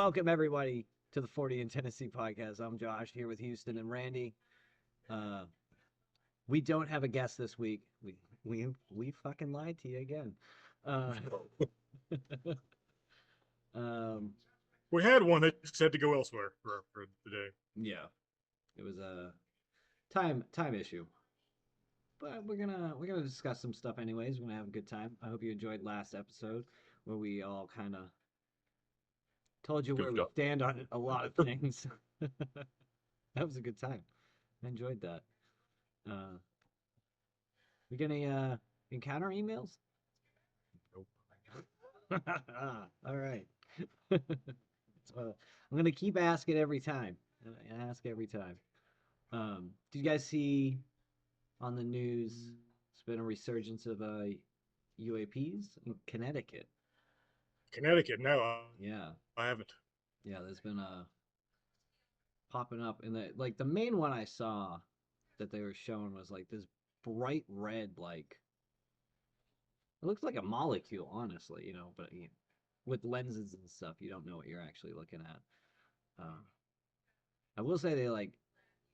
Welcome everybody to the 40 in Tennessee podcast. I'm Josh here with Houston and Randy. Uh, we don't have a guest this week. We fucking lied to you again. Uh, um, We had one that just had to go elsewhere for the day. yeah, it was a time issue, but we're gonna discuss some stuff anyways. We're gonna have a good time. I hope you enjoyed last episode where we all kind of told you where Goofed we up. stand on a lot of things. That was a good time. I enjoyed that. Uh, we get any encounter emails? Nope. All right. So I'm gonna keep asking every time. I ask every time. Did you guys see on the news? It's been a resurgence of UAPs in Connecticut. Connecticut, no, Yeah, I haven't. yeah. There's been popping up, and the main one I saw that they were showing was like this bright red, like it looks like a molecule, honestly, but with lenses and stuff, you don't know what you're actually looking at. I will say they like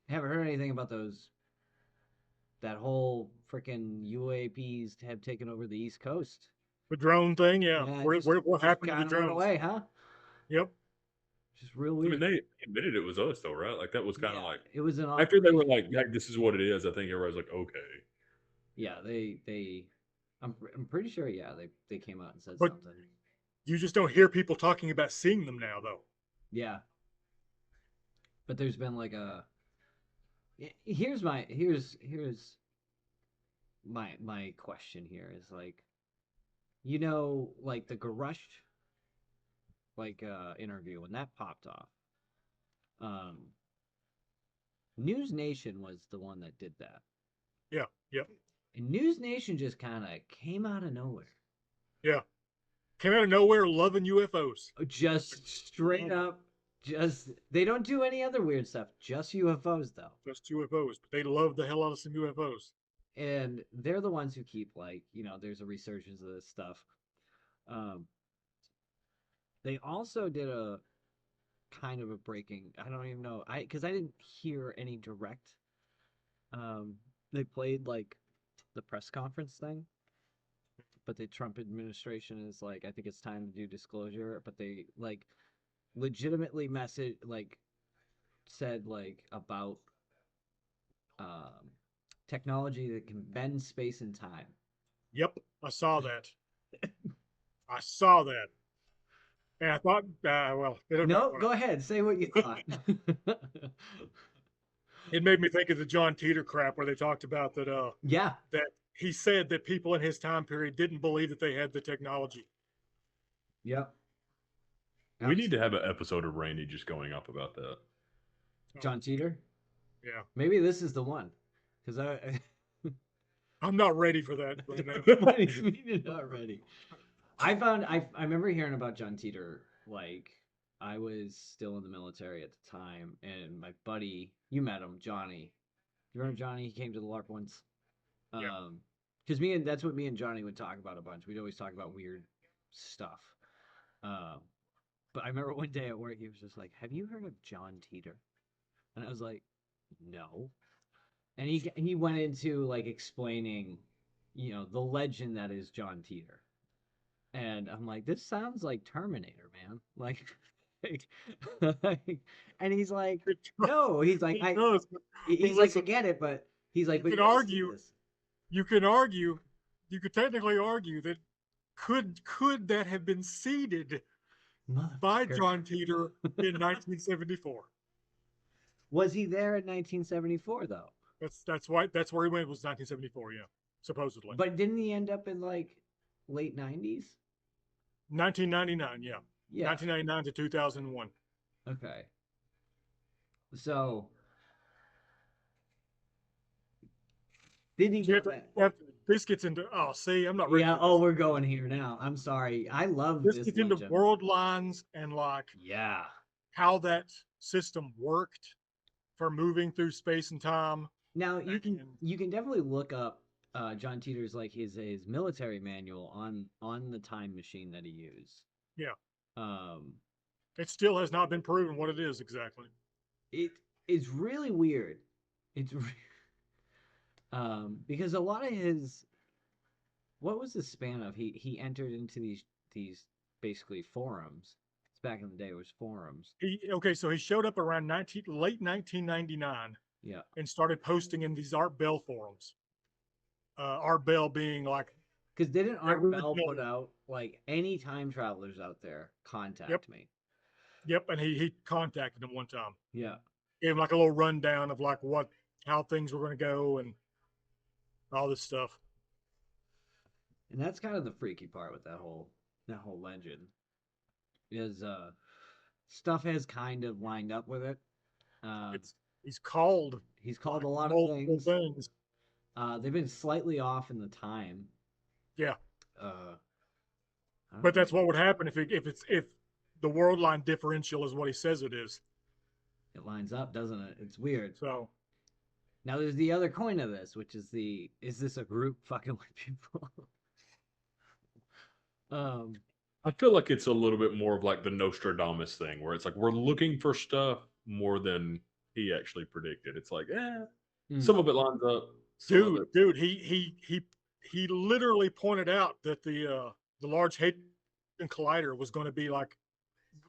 haven't heard anything about that whole freaking UAPs have taken over the East Coast. The drone thing, yeah. Yeah, What just happened to the kind of went drones? away, huh? Yep. Just real I mean, weird. they admitted it was us, though, right? Like that was kind of Yeah, like it was an after they were operation. like, "Yeah, this is what it is." I think everybody's like, "Okay." Yeah, I'm pretty sure. Yeah, they came out and said But something. you just don't hear people talking about seeing them now, though. Yeah, but there's been like a here's my question here is like like the Garush interview when that popped off. Um, News Nation was the one that did that, Yeah, yeah, and News Nation just kind of came out of nowhere, yeah. Came out of nowhere loving UFOs. just straight up. Just they don't do any other weird stuff, just UFOs though. Just UFOs. But they love the hell out of some UFOs. And they're the ones who keep there's a resurgence of this stuff. Um, they also did a kind of a breaking. I don't even know. Because I didn't hear any direct. Um, they played like the press conference thing, but the Trump administration is like, I think it's time to do disclosure. But they like legitimately message said about um, technology that can bend space and time. Yep, I saw that. I saw that. And I thought, well, they don't know. No, go ahead. Say what you thought. It made me think of the John Titor crap where they talked about Yeah. that he said that people in his time period didn't believe that they had the technology. Yep. We need to have an episode of Randy just going up about that. John Titor. Yeah, Maybe this is the one, because I'm not ready for that right now. what do you mean you're not ready? I remember hearing about John Titor like I was still in the military at the time, and my buddy, you met him, Johnny. You remember Johnny? He came to the LARP once. Yeah. Because that's what me and Johnny would talk about a bunch. We'd always talk about weird stuff. But I remember one day at work, he was just like, "Have you heard of John Titor?" And I was like, "No." And he went into like explaining, the legend that is John Titor. And I'm like, this sounds like Terminator, man. And he's like, no. He's like, He does. he's like, I get it, but he's like, You but could you gotta see argue. this. You could argue. You could technically argue that could that have been seeded by Motherfucker. John Titor in 1974? Was he there in 1974 though? That's why that's where he went was 1974. Yeah, supposedly. But didn't he end up in like late 90s? 1999. Yeah, Yeah. 1999 to 2001. Okay. So did he So go back? this gets into see, I'm not ready. Yeah. For Oh, this. we're going here now. I'm sorry. I love This this gets into legend. world lines and like Yeah. how that system worked for moving through space and time. Now you can definitely look up John Titor's like his military manual on the time machine that he used. Yeah. Um, It still has not been proven what it is exactly. It is really weird. It's because a lot of his what was the span of he entered into these basically forums. It's back in the day it was forums. So he showed up around late 1999 Yeah. and started posting in these Art Bell forums. Art Bell being like, because didn't Art Bell original- put out like any time travelers out there contact Yep. me? Yep, and he contacted him one time. Yeah. Gave him like a little rundown of like how things were going to go and all this stuff. And that's kind of the freaky part with that whole legend is stuff has kind of lined up with it. He's called A lot of things. They've been slightly off in the time. Yeah. Uh, but that's what would happen if the world line differential is what he says it is. It lines up, doesn't it? It's weird. So now there's the other coin of this, which is is this a group fucking with people? I feel like it's a little bit more of like the Nostradamus thing, where it's like we're looking for stuff more than he actually predicted. It's like, some of it lines up. Dude, he literally pointed out that the Large Hadron Collider was going to be like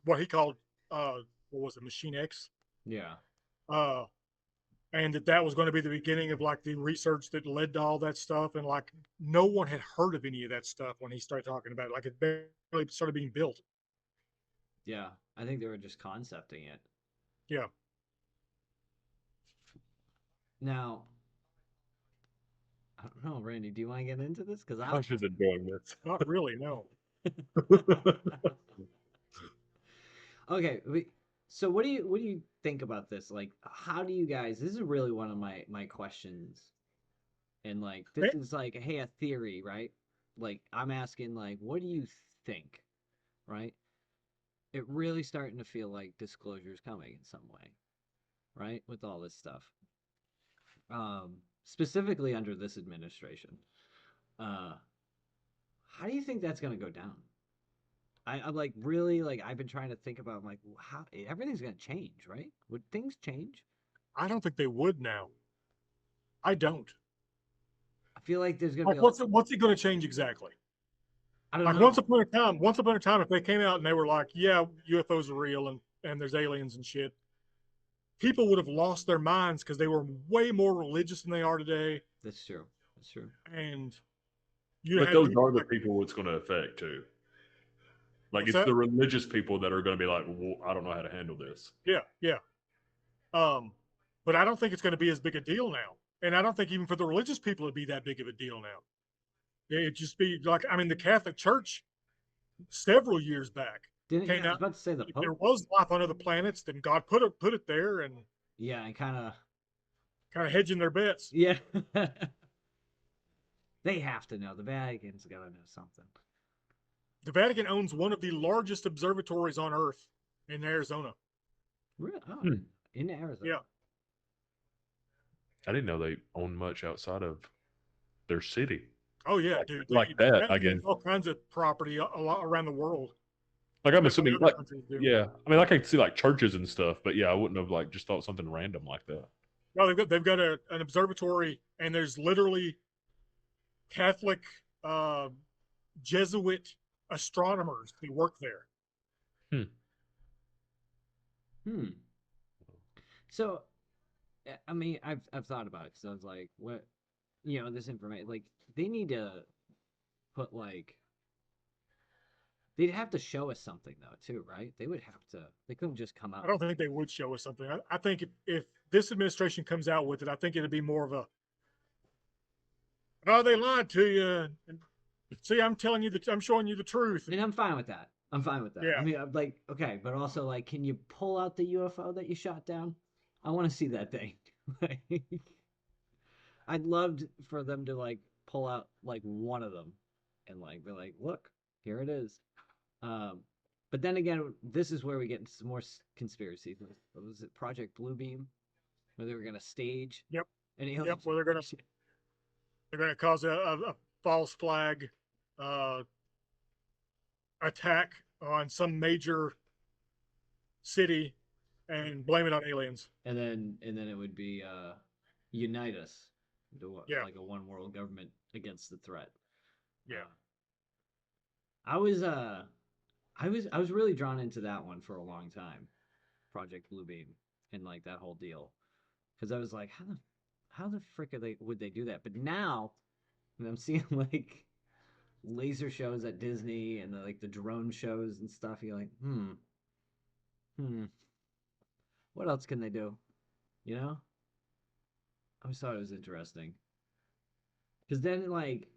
what he called what was it, Machine X? Yeah. And that was going to be the beginning of like the research that led to all that stuff, and like no one had heard of any of that stuff when he started talking about it. Like it barely started being built. Yeah, I think they were just concepting it. Yeah. Now, I don't know, Randy. Do you want to get into this? Because I'm just enjoying this. Not really, no. Okay, so what do you think about this? Like, how do you guys? This is really one of my questions, and like this is like, hey, a theory, right? Like I'm asking, like, what do you think, right? It really starting to feel like disclosure is coming in some way, right? With all this stuff, specifically under this administration. How do you think that's gonna go down? I'm like really like I've been trying to think about like how everything's gonna change, right? Would things change? I don't think they would now. I don't. I feel like there's gonna like, be what's it going to change exactly? I don't like know. Once upon a time, if they came out and they were like, yeah, UFOs are real and there's aliens and shit, people would have lost their minds because they were way more religious than they are today. That's true. And but those are the people it's going to affect too. Like it's the religious people that are going to be like, well, I don't know how to handle this. Yeah. But I don't think it's going to be as big a deal now. And I don't think even for the religious people it'd be that big of a deal now. It'd just be like, I mean, the Catholic Church several years back came out. I was about to say the Pope. There was life on other planets, then God put it there, and and kind of hedging their bets. Yeah. They have to know. The Vatican's got to know something. The Vatican owns one of the largest observatories on Earth in Arizona. Really? Oh, in Arizona. Yeah. I didn't know they owned much outside of their city. Oh yeah, dude. Like that, again. All kinds of property a lot around the world. Like I'm assuming, like yeah. I mean, like I can see like churches and stuff, but yeah, I wouldn't have like just thought something random like that. No, they've got an observatory, and there's literally Catholic Jesuit astronomers who work there. So, I mean, I've thought about it because I was like, what, this information, like they need to put like, they'd have to show us something though too, right? They would have to. They couldn't just come out. I don't think they would show us something. I think if this administration comes out with it, I think it'd be more of a, oh, they lied to you. And see, I'm telling you I'm showing you the truth. And I'm fine with that. Yeah. I mean, I'm like, okay, but also like, can you pull out the UFO that you shot down? I want to see that thing. I'd love for them to like pull out like one of them and like be like, look, here it is. But then again, this is where we get into some more conspiracies. What was it, Project Bluebeam, where they were going to stage? Yep. Yep. Where they're going to cause a false flag attack on some major city and blame it on aliens. And then it would be unite us, Yeah, like a one world government against the threat. yeah. I was I was really drawn into that one for a long time, Project Bluebeam, and like that whole deal, because I was like, how the frick would they do that? But now when I'm seeing like laser shows at Disney and like the drone shows and stuff, you're like, hmm, what else can they do? You know, I always thought it was interesting because then like,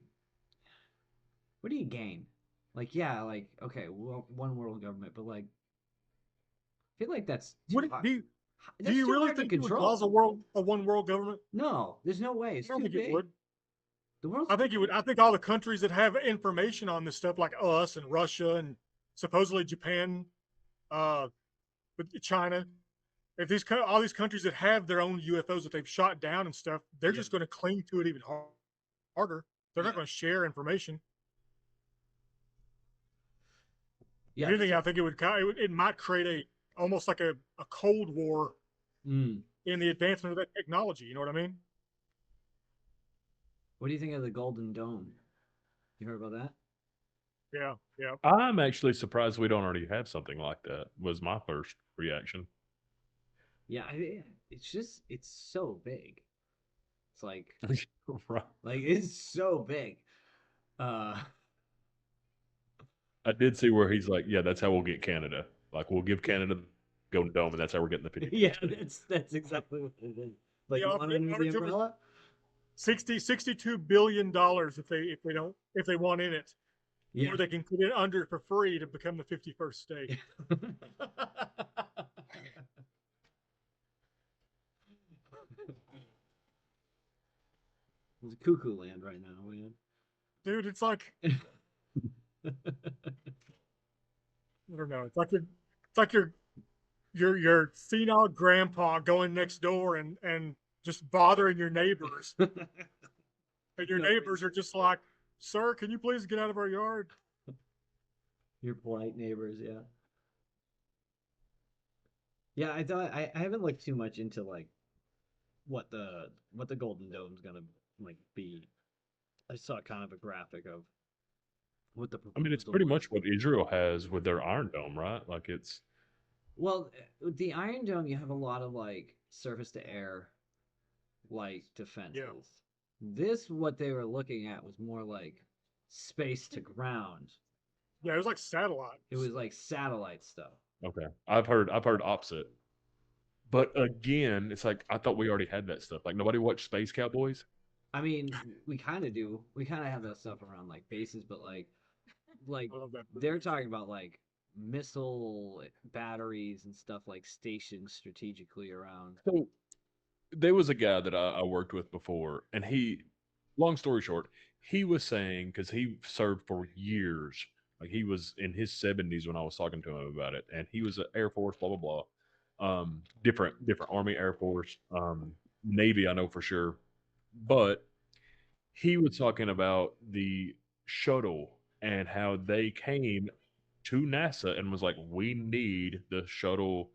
what do you gain? Like, yeah, like okay, well, one world government, but like, I feel like that's too What hard. do you do That's you too really hard to think you would cause control. a one world government? No, there's no way. I It's don't too think it big. would. The world's I too think you would. big. I think all the countries that have information on this stuff, like us and Russia and supposedly Japan, uh, but China, if all these countries that have their own UFOs that they've shot down and stuff, they're Yeah, just going to cling to it even harder. They're not yeah, going to share information. If yeah. anything, I think it might create almost like a cold war Mm. in the advancement of that technology. You know what I mean? What do you think of the Golden Dome? You heard about that? Yeah, yeah. I'm actually surprised we don't already have something like that. Was my first reaction. Yeah, it's so big. It's Right. like it's so big. Uh, I did see where he's like, "Yeah, that's how we'll get Canada. Like, we'll give Canada the Golden Dome, and that's how we're getting the 50-50 yeah, stake." that's exactly what it is. Like Yeah, you want under the for umbrella? 62 billion dollars if they want in it, Yeah. or they can get it under for free to become the 51st state. It's cuckoo land right now, man. Dude, it's like I don't know. It's like your senile grandpa going next door and just bothering your neighbors, and your No, neighbors are just like, "Sir, can you please get out of our yard?" your polite neighbors, yeah. Yeah, I haven't looked too much into like what the Golden Dome's gonna like be. I saw kind of a graphic of what the I mean, it's proposal pretty was. much what Israel has with their Iron Dome, right? Like, it's Well, with the Iron Dome, you have a lot of like surface to air like Yeah, defenses. This, what they were looking at, was more like space to ground. yeah. It was like It satellites. was like satellite stuff. okay. I've heard opposite, but again, it's like I thought we already had that stuff. Like, nobody watched Space Cowboys. I mean, we kind of do. We kind of have that stuff around like bases, but like I love that. they're talking about like missile batteries and stuff like stationed strategically around. So there was a guy that I worked with before, and long story short, he was saying because he served for years, like he was in his 70s when I was talking to him about it, and he was an Air Force, blah blah blah, different Army, Air Force, Navy, I know for sure, but he was talking about the shuttle and how they came to NASA and was like, we need the shuttle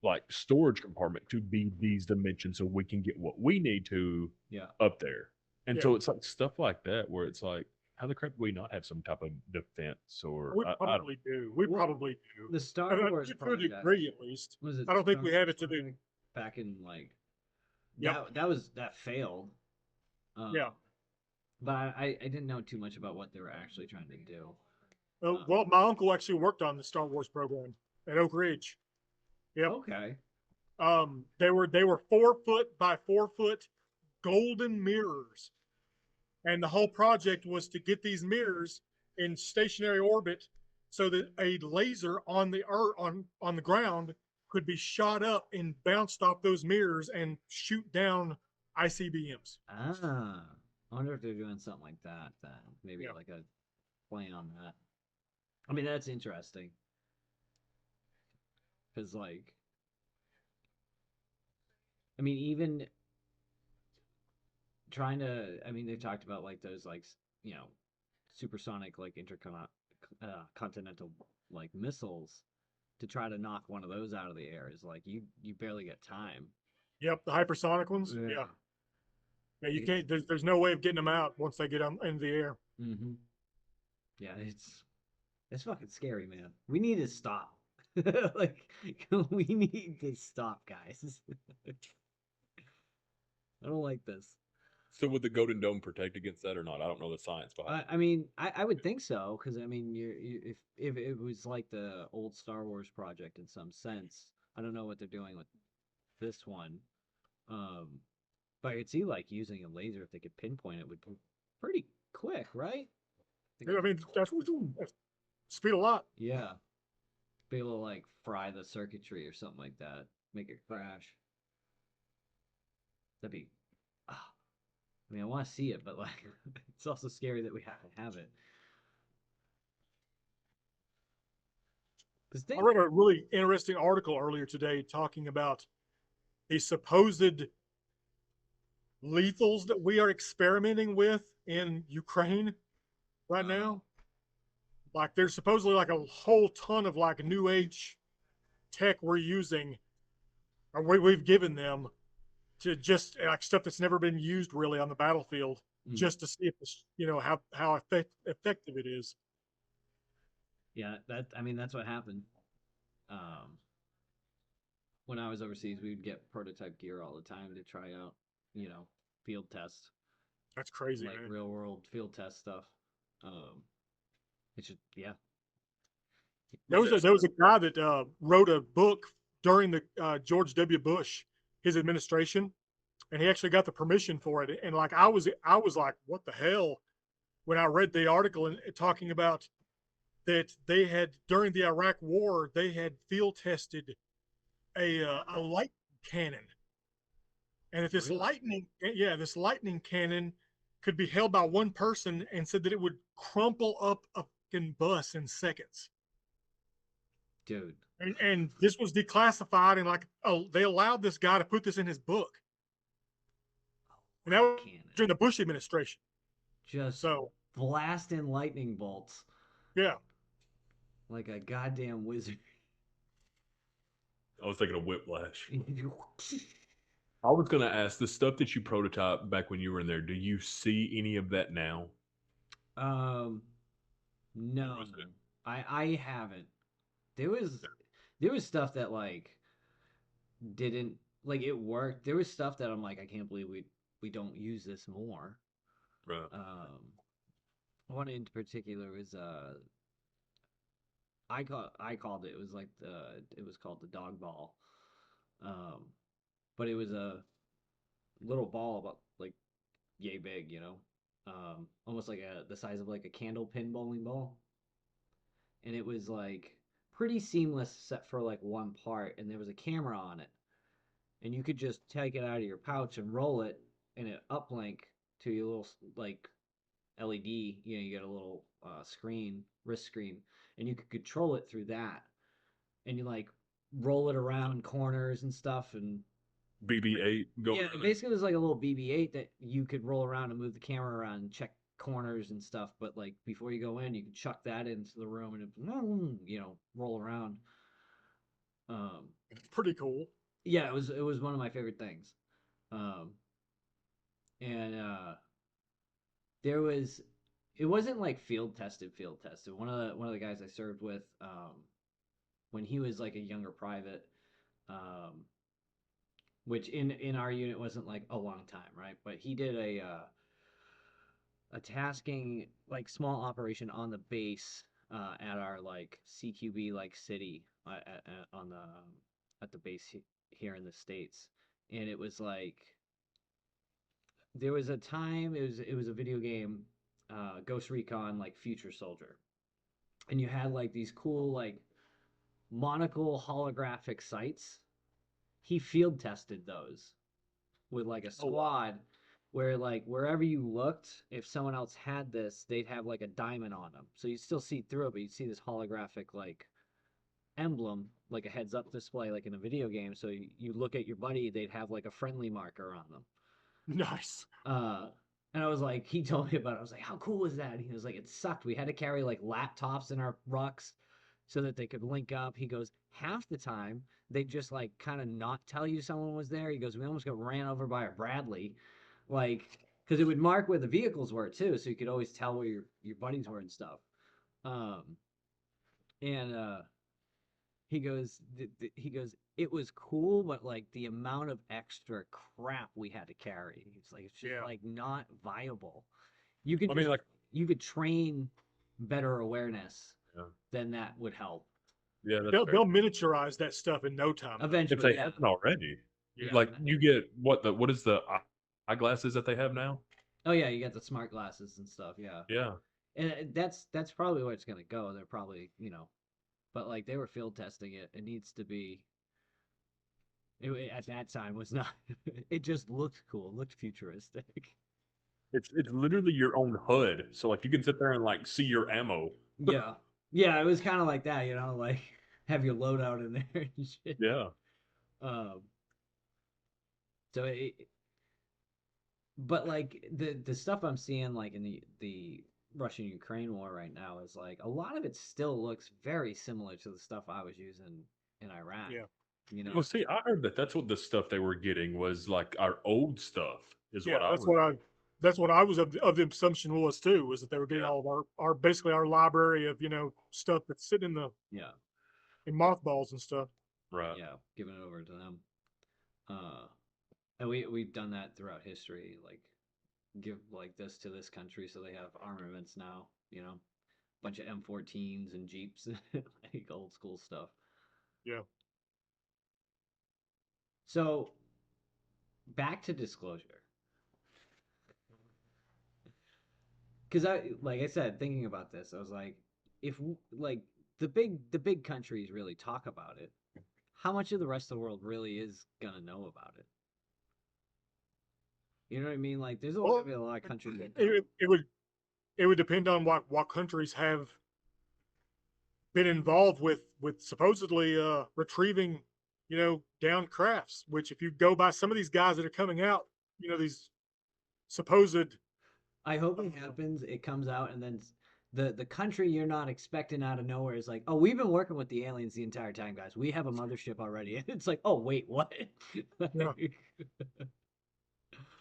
like storage compartment to be these dimensions so we can get what we need to Yeah. up there. And Yeah, so it's like stuff like that where it's like, how the crap do we not have some type of defense or we I don't probably do. We Well, probably do. the Star Wars To a project degree, at least. was it I don't think Star we have Wars it to the. project back in like Yep. that failed. Um, Yeah. but I didn't know too much about what they were actually trying to do. Well, my uncle actually worked on the Star Wars program at Oak Ridge. Yep. Okay. They were 4 foot by 4 foot golden mirrors, and the whole project was to get these mirrors in stationary orbit so that a laser on the earth on the ground could be shot up and bounced off those mirrors and shoot down ICBMs. Ah, I wonder if they're doing something like that then. Maybe Yeah. like a play on that. I mean, that's interesting because like I mean, even trying to. I mean, they've talked about like those like you know supersonic like intercontinental continental like missiles. to try to knock one of those out of the air is like you barely get time. Yep, the hypersonic ones. Yeah, yeah. You can't. There's no way of getting them out once they get into the air. Mm-hmm. Yeah, it's fucking scary, man. We need to stop. Like we need to stop, guys. I don't like this. So would the Golden Dome protect against that or not? I don't know the science behind it. I mean, I would think so because I mean, if it was like the old Star Wars project in some sense, I don't know what they're doing with this one. Um, but I could see like using a laser if they could pinpoint it would be pretty quick, right? Yeah, I mean, that's speed a lot. Yeah, be able to like fry the circuitry or something like that, make it crash. That'd be. Ah, I mean, I want to see it, but like, it's also scary that we have to have it. Because I read a really interesting article earlier today talking about the supposed lethals that we are experimenting with in Ukraine right now. Like there's supposedly like a whole ton of like new age tech we're using, or we've given them to just like stuff that's never been used really on the battlefield, just to see if it's, how effective it is. Yeah, I mean that's what happened. When I was overseas, we would get prototype gear all the time to try out, field tests, That's crazy, like man. real world field test stuff. It should, yeah. There was a guy that wrote a book during the George W. Bush, his administration, and he actually got the permission for it. And like I was like, what the hell? When I read the article and talking about that they had during the Iraq War, they had field tested a light cannon, and if this this lightning cannon could be held by one person, and said that it would crumple up a fucking bus in seconds. Dude. And this was declassified, and like, they allowed this guy to put this in his book, and that was during the Bush administration. Just blasting lightning bolts. Yeah. Like a goddamn wizard. I was thinking of Whiplash. I was going to ask, the stuff that you prototyped back when you were in there, do you see any of that now? No. I haven't. There was stuff that like didn't like it worked. There was stuff that I'm like, I can't believe we don't use this more. Right. One in particular was I called it. It was like it was called the dog ball. But it was a little ball about like yay big, almost like the size of like a candle pin bowling ball. And it was like pretty seamless except for like one part, and there was a camera on it. And you could just take it out of your pouch and roll it, and it uplink to your little like LED. You get a little wrist screen, and you could control it through that. And you like roll it around corners and stuff, and BB-8. Basically it was like a little BB-8 that you could roll around and move the camera around and check corners and stuff. But like before you go in, you can chuck that into the room and it, roll around. It's pretty cool. Yeah, it was one of my favorite things. And it wasn't like field tested. One of the guys I served with, when he was like a younger private, which in our unit wasn't like a long time, right? But he did a tasking like small operation on the base at our like CQB like city at the base here in the States. And it was like there was a time it was a video game, Ghost Recon like Future Soldier, and you had like these cool like monocle holographic sights. He field tested those with like a squad where like wherever you looked, if someone else had this, they'd have like a diamond on them. So you still see through it, but you'd see this holographic like emblem, like a heads up display, like in a video game. So you look at your buddy, they'd have like a friendly marker on them. Nice. And I was like, he told me about it. I was like, how cool was that? And he was like, it sucked. We had to carry like laptops in our rucks so that they could link up. He goes, half the time they just like kind of not tell you someone was there. He goes, we almost got ran over by a Bradley, like because it would mark where the vehicles were too, so you could always tell where your buddies were and stuff. Um, and he goes, it was cool, but like the amount of extra crap we had to carry, it's like it's just Yeah. like not viable. You could I mean, just like, you could train better awareness, yeah, then that would help yeah, that's They'll fair. miniaturize that stuff in no time. Though. If eventually. they Yeah, haven't already, Yeah. like you get what is the eyeglasses that they have now? oh yeah, you got the smart glasses and stuff. Yeah, Yeah, and that's probably where it's gonna go. They're probably but like they were field testing it. It needs to be. At that time was not. It just looked cool, looked futuristic. it's literally your own hood, so like you can sit there and like see your ammo. Yeah, yeah, it was kind of like that, like have your loadout in there and shit. Yeah, Um, so but like the stuff I'm seeing like in the Russian Ukraine war right now is like a lot of it still looks very similar to the stuff I was using in Iraq. Yeah. well, see, I heard that that's what the stuff they were getting was like our old stuff, is Yeah, what I that's was. what I was of the assumption was too, was that they were getting Yeah. all of our basically our library of stuff that's sitting Yeah, in mothballs and stuff. Right. yeah, giving it over to them. And we've done that throughout history, like give like this to this country so they have armaments now, bunch of M14s and Jeeps, like old school stuff. Yeah. So back to disclosure. Because like I said, thinking about this, I was like, if like the big countries really talk about it, how much of the rest of the world really is gonna know about it? You know what I mean? Like, there's Well, gonna be a lot of countries that don't. it would depend on what countries have been involved with supposedly retrieving downed crafts. Which if you go by some of these guys that are coming out, these supposed I hope it happens. It comes out, and then the country you're not expecting out of nowhere is like, oh, we've been working with the aliens the entire time, guys. We have a mothership already, and it's like, oh, wait, what? Yeah.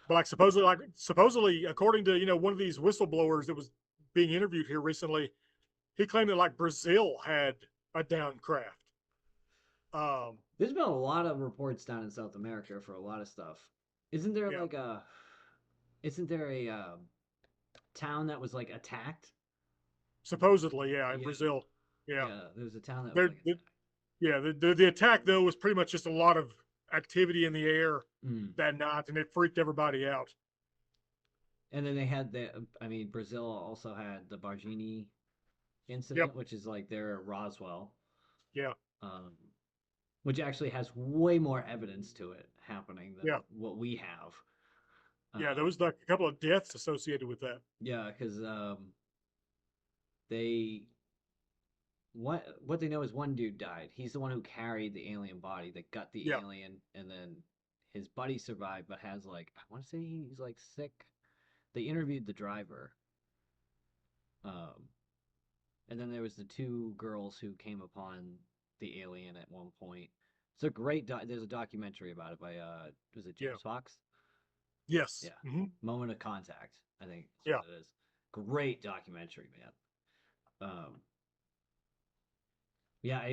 But supposedly, according to one of these whistleblowers that was being interviewed here recently, he claimed that like Brazil had a downed craft. There's been a lot of reports down in South America for a lot of stuff. Isn't there Yeah. like isn't there a town that was like attacked? Supposedly, yeah, in Yeah. Brazil. Yeah. Yeah, there was a town that was There, like the, attacked. yeah. The attack though was pretty much just a lot of activity in the air Mm. that night, and it freaked everybody out. And then they had Brazil also had the Bargini incident, Yep. which is like their Roswell, Yeah. um, which actually has way more evidence to it happening than Yeah. what we have. Yeah. There was like a couple of deaths associated with that. Yeah, because they what they know is one dude died. He's the one who carried the alien body that got the Yeah. alien, and then his buddy survived, but has like I want to say he's like sick. They interviewed the driver, and then there was the two girls who came upon the alien at one point. It's a great there's a documentary about it by was it James Fox? Yes. Yeah. Mm-hmm. Moment of Contact, I think that's Yeah. what it is. Great documentary, man. Yeah,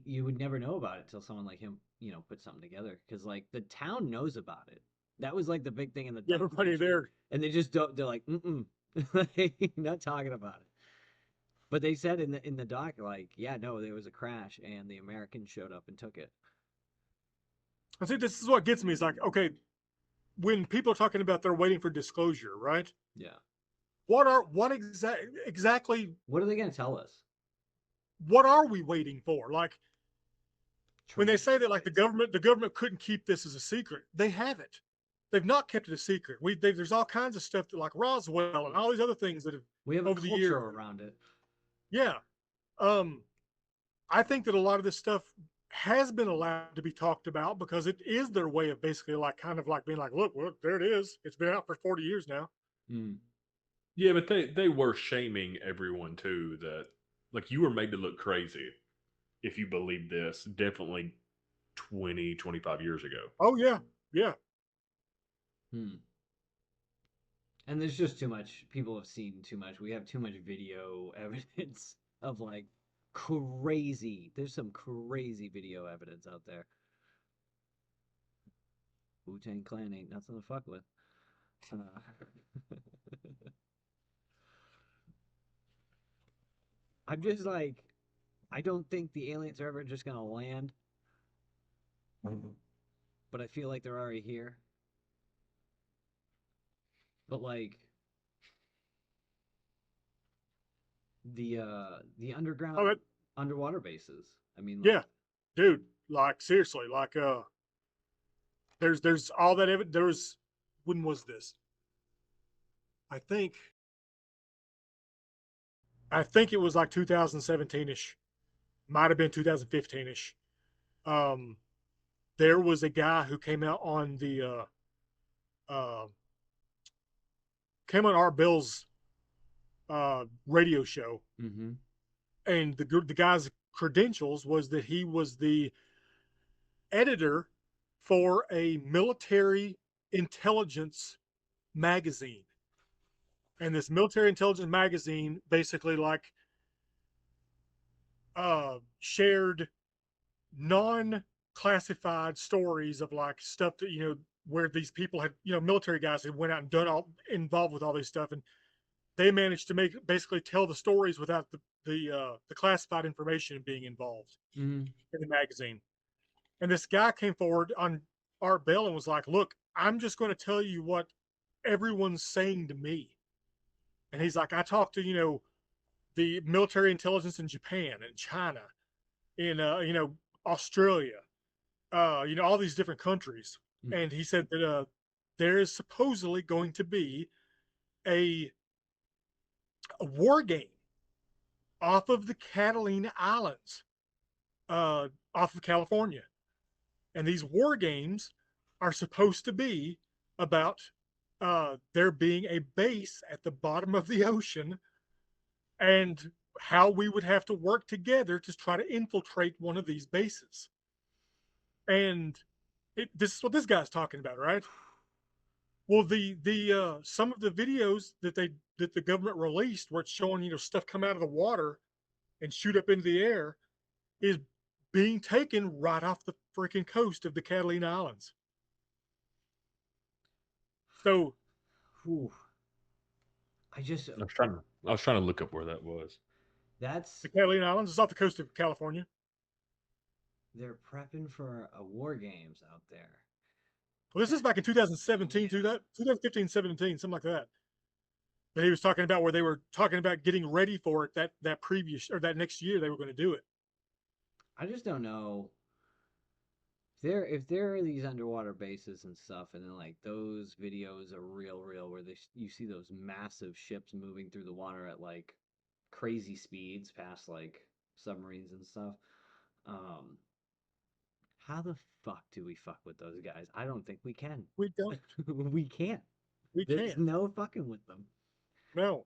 you would never know about it till someone like him, put something together. Because like the town knows about it. That was like the big thing in the Everybody documentary. there. And they just don't. They're like, not talking about it. But they said in the doc, like, yeah, no, there was a crash, and the Americans showed up and took it. I think this is what gets me. Is like, okay, when people are talking about they're waiting for disclosure, right? Yeah. Exactly? What are they gonna tell us? What are we waiting for? Like when they say that, like the Tremendous. government couldn't keep this as a secret, they haven't. They've not kept it a secret. There's all kinds of stuff that, like Roswell and all these other things that have We have a over the culture years. around it. Yeah. I think that a lot of this stuff has been allowed to be talked about because it is their way of basically like kind of like being like, look, there it is. It's been out for 40 years now. Mm. Yeah, but they were shaming everyone too, that like you were made to look crazy. if you believe this, definitely 20, 25 years ago. Oh yeah, yeah. Hmm. And there's just too much. People have seen too much. We have too much video evidence of like crazy. There's some crazy video evidence out there. Wu-Tang Clan ain't nothing to fuck with. Uh, I'm just like, I don't think the aliens are ever just gonna land, but I feel like they're already here. But like the Oh, underground underwater bases. I mean, like, yeah, dude. Like seriously, like there's all that evidence. There was, when was this? I think I think it was like 2017 ish. Might have been 2015 ish. Um, there was a guy who came out on the uh, came on Art Bell's radio show, mm-hmm. and the guy's credentials was that he was the editor for a military intelligence magazine, and this military intelligence magazine basically like shared non-classified stories of like stuff that where these people had military guys had went out and done all involved with all this stuff, and they managed to make basically tell the stories without the classified information being involved Mm-hmm. in the magazine. And this guy came forward on Art Bell and was like, "Look, I'm just going to tell you what everyone's saying to me." And he's like, "I talked to the military intelligence in Japan and China, in Australia, all these different countries." And he said that there is supposedly going to be a, a war game off of the Catalina Islands, off of California. And these war games are supposed to be about there being a base at the bottom of the ocean, and how we would have to work together to try to infiltrate one of these bases. And this is what this guy's talking about, right? Well, the some of the videos that the government released, where it's showing stuff come out of the water and shoot up into the air, is being taken right off the freaking coast of the Catalina Islands. So Whew. I just I was trying to look up where that was. that's the Catalina Islands is off the coast of California. they're prepping for a war games out there. Well, this is back in 2017, 2015, 17, something like that. But he was talking about where they were talking about getting ready for it that previous or that next year they were going to do it. I just don't know if there are these underwater bases and stuff, and then like those videos are real, where you see those massive ships moving through the water at like crazy speeds past like submarines and stuff. Um, how the fuck do we fuck with those guys? I don't think we can. We don't. We can't. We There's can't. no fucking with them. No.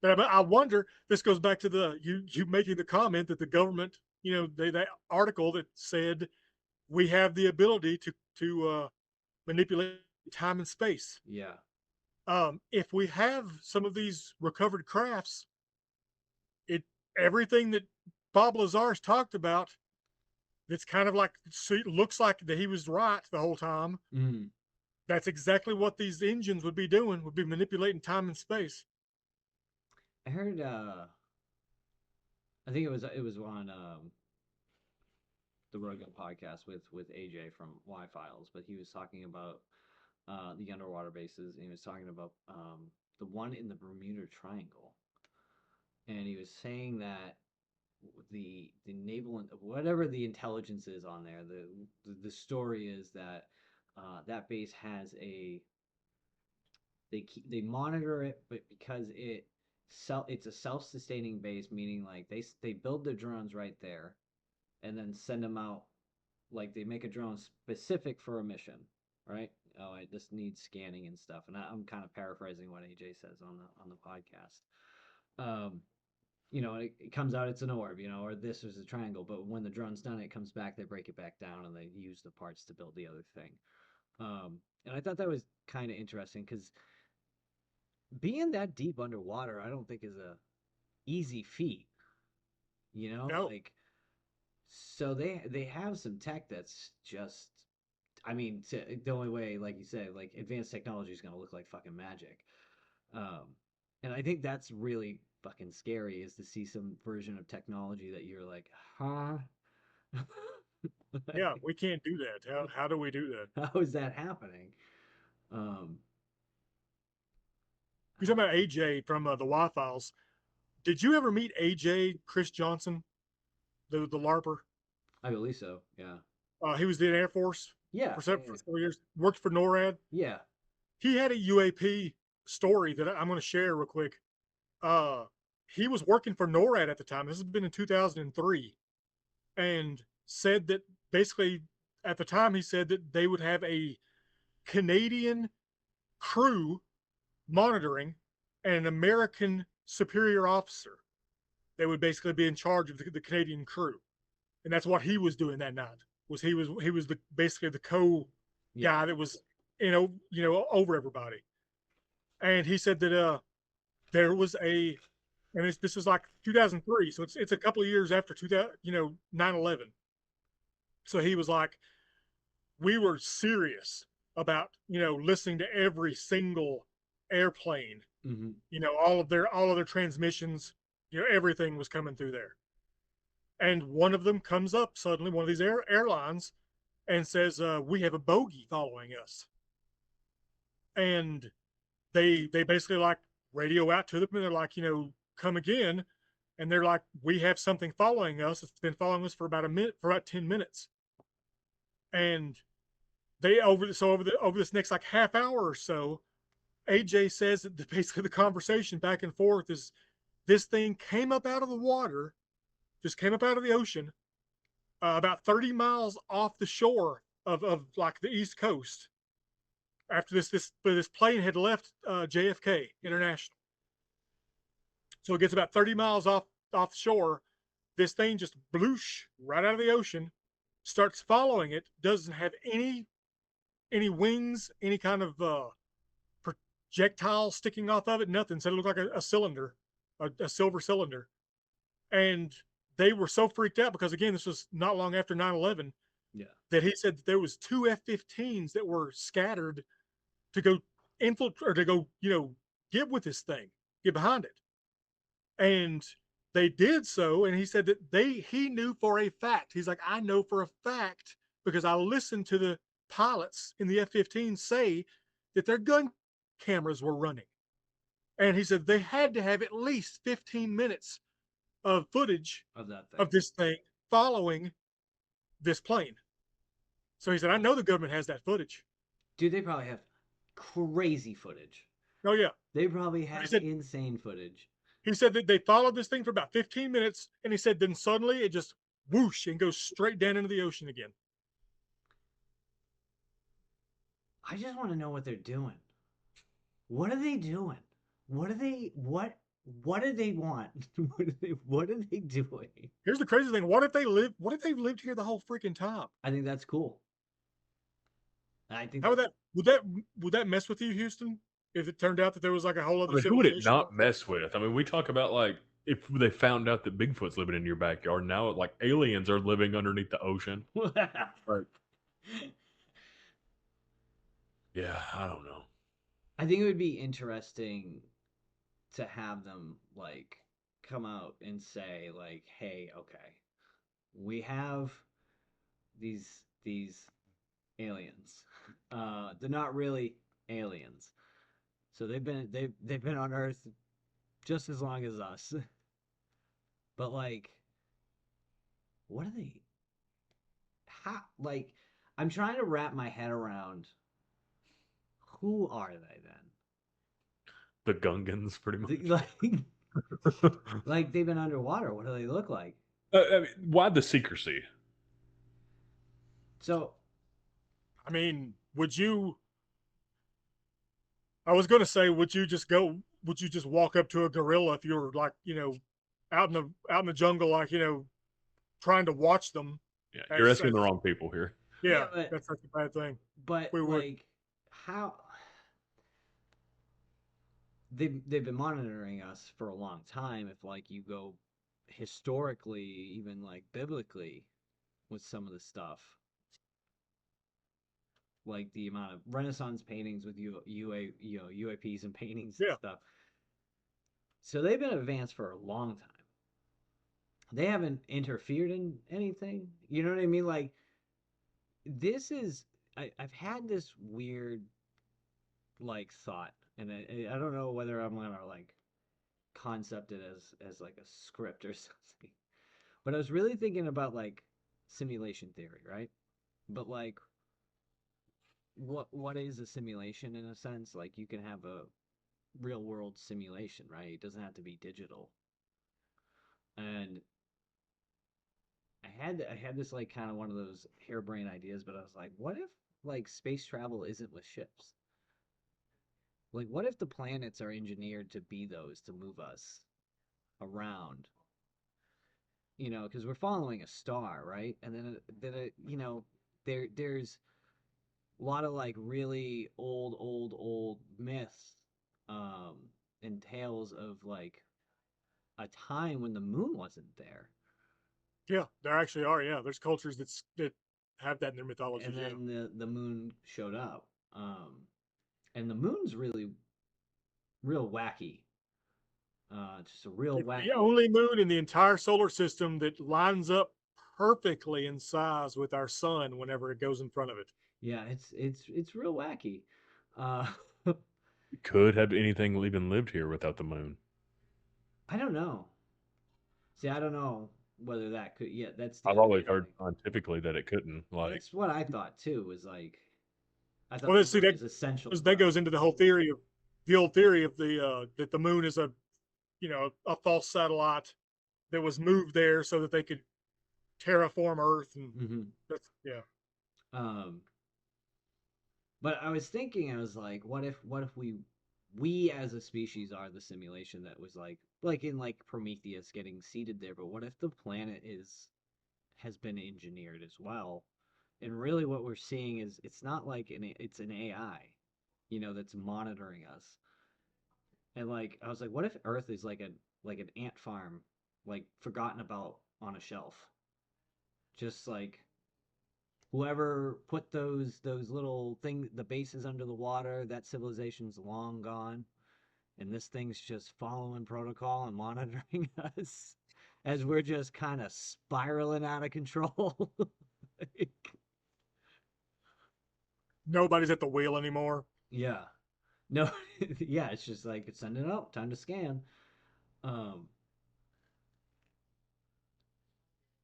But I wonder. This goes back to you making the comment that the government, that article that said we have the ability to manipulate time and space. Yeah. If we have some of these recovered crafts, it everything that Bob Lazar's talked about, it's kind of like, looks like that he was right the whole time. Mm. That's exactly what these engines would be doing, would be manipulating time and space. I heard I think it was on the Rogan podcast with AJ from Y Files, but he was talking about the underwater bases, and he was talking about the one in the Bermuda Triangle, and he was saying that the naval whatever the intelligence is on there, the story is that that base has they monitor it, but because it's a self-sustaining base, meaning like they build their drones right there and then send them out, like they make a drone specific for a mission, right? Oh, I just need scanning and stuff, and I'm kind of paraphrasing what AJ says on the podcast. Um, it comes out, it's an orb, or this is a triangle. But when the drone's done, it comes back, they break it back down, and they use the parts to build the other thing. And I thought that was kind of interesting because being that deep underwater, I don't think is a easy feat. No, Like so they have some tech that's just, I mean, the only way, like you say, like advanced technology is gonna look like fucking magic. Um, and I think that's really fucking scary is to see some version of technology that you're like, huh? yeah, Like, we can't do that. How do we do that? how is that happening? Um, You're talking about AJ from the Y Files. Did you ever meet AJ Chris Johnson, the LARPer? I believe so. Yeah. He was in the Air Force Yeah. for Yeah. 4 years. Worked for NORAD. Yeah. He had a UAP story that I'm going to share real quick. Uh, he was working for NORAD at the time. This has been in 2003, and said that basically at the time he said that they would have a Canadian crew monitoring and an American superior officer that would basically be in charge of the Canadian crew, and that's what he was doing that night. He was basically the co Yeah. guy that was over everybody, and he said that there was and this is like 2003, so it's a couple of years after 2000, 9/11. So he was like, we were serious about listening to every single airplane, Hmm. all of their transmissions, everything was coming through there. And one of them comes up suddenly, one of these airlines, and says, "We have a bogey following us." And they basically like radio out to them, and they're like, "Come again." And they're like, "We have something following us. It's been following us for about a minute, for about 10 minutes." And they over this next like half hour or so, AJ says that basically the conversation back and forth is this thing came up out of the water, just came up out of the ocean, about 30 miles off the shore of like the East Coast. After this plane had left JFK International, so it gets about 30 miles off the shore. This thing just bloosh right out of the ocean, starts following it. Doesn't have any wings, any kind of projectile sticking off of it. Nothing. So it looked like a cylinder, a silver cylinder. And they were so freaked out because again, this was not long after 9/11, Yeah. that he said that there was two F-15s that were scattered to go infiltrate or to go, get with this thing, get behind it. And they did so. And he said that he knew for a fact. He's like, I know for a fact because I listened to the pilots in the F-15 say that their gun cameras were running. And he said they had to have at least 15 minutes of footage Of that thing. of this thing following this plane. So he said, I know the government has that footage. Dude, they probably have crazy footage. Oh yeah. They probably He have said insane footage. he said that they followed this thing for about 15 minutes, and he said then suddenly it just whoosh and goes straight down into the ocean again. I just want to know what they're doing. What are they doing? What do they want? What are they doing? Here's the crazy thing. What if they've lived here the whole freaking time? I think that's cool. I think How that's would that mess with you, Houston? If it turned out that there was like a whole I other mean, who would it civilization? not mess with? I mean, we talk about like if they found out that Bigfoot's living in your backyard. Now, like aliens are living underneath the ocean. Right. Yeah, I don't know. I think it would be interesting to have them like come out and say like, "Hey, okay, we have these aliens. They're not really aliens. So they've been on Earth just as long as us. But like, what are they? How? Like, I'm trying to wrap my head around who are they then? The Gungans, pretty much. Like they've been underwater. What do they look like? I mean, why the secrecy? So I mean, I was going to say, would you just walk up to a gorilla if you were like, out in the jungle, like trying to watch them. Yeah, you're asking As the wrong people here. yeah, Yeah, but that's such a bad thing. but We would. like how they've been monitoring us for a long time. If like you go historically, even like biblically, with some of the stuff, like the amount of Renaissance paintings with UAPs and paintings and Yeah, stuff. So they've been advanced for a long time. They haven't interfered in anything. You know what I mean? Like this is I've had this weird like thought, and I don't know whether I'm gonna like concept it as like a script or something. But I was really thinking about like simulation theory, right? But like what is a simulation in a sense? Like you can have a real world simulation, right? It doesn't have to be digital. And I had this like kind of one of those harebrained ideas, but I was like, what if like space travel isn't with ships? Like what if the planets are engineered to be those to move us around? Because we're following a star, right? And then there's a lot of like really old myths, um, and tales of like a time when the moon wasn't there, yeah, there actually are. Yeah, there's cultures that have that in their mythologies. and Yeah, then the moon showed up, and the moon's really real wacky, just a real it's whack. the only moon in the entire solar system that lines up perfectly in size with our sun whenever it goes in front of it. Yeah, it's real wacky. Uh, Could have anything even lived here without the moon? I don't know. See, I don't know whether that could. Yeah, that's the I've other always thing. heard Like, scientifically that it couldn't. Like, that's what I thought too. Was like, I thought Well, the let's see moon is essential for that goes us. into the whole theory of the old theory of the that the moon is a false satellite that was moved there so that they could terraform Earth, and Hmm. that's yeah. Um, but I was thinking, I was like, what if we as a species are the simulation that was like in like Prometheus getting seeded there, but what if the planet has been engineered as well? And really what we're seeing is it's not like it's an AI, that's monitoring us. And like I was like, what if Earth is like an ant farm, like forgotten about on a shelf? Just like whoever put those little thing the bases under the water, that civilization's long gone, and this thing's just following protocol and monitoring us as we're just kind of spiraling out of control. Like, Nobody's at the wheel anymore. yeah. No, yeah, it's just like it's sending it up, time to scan. Um,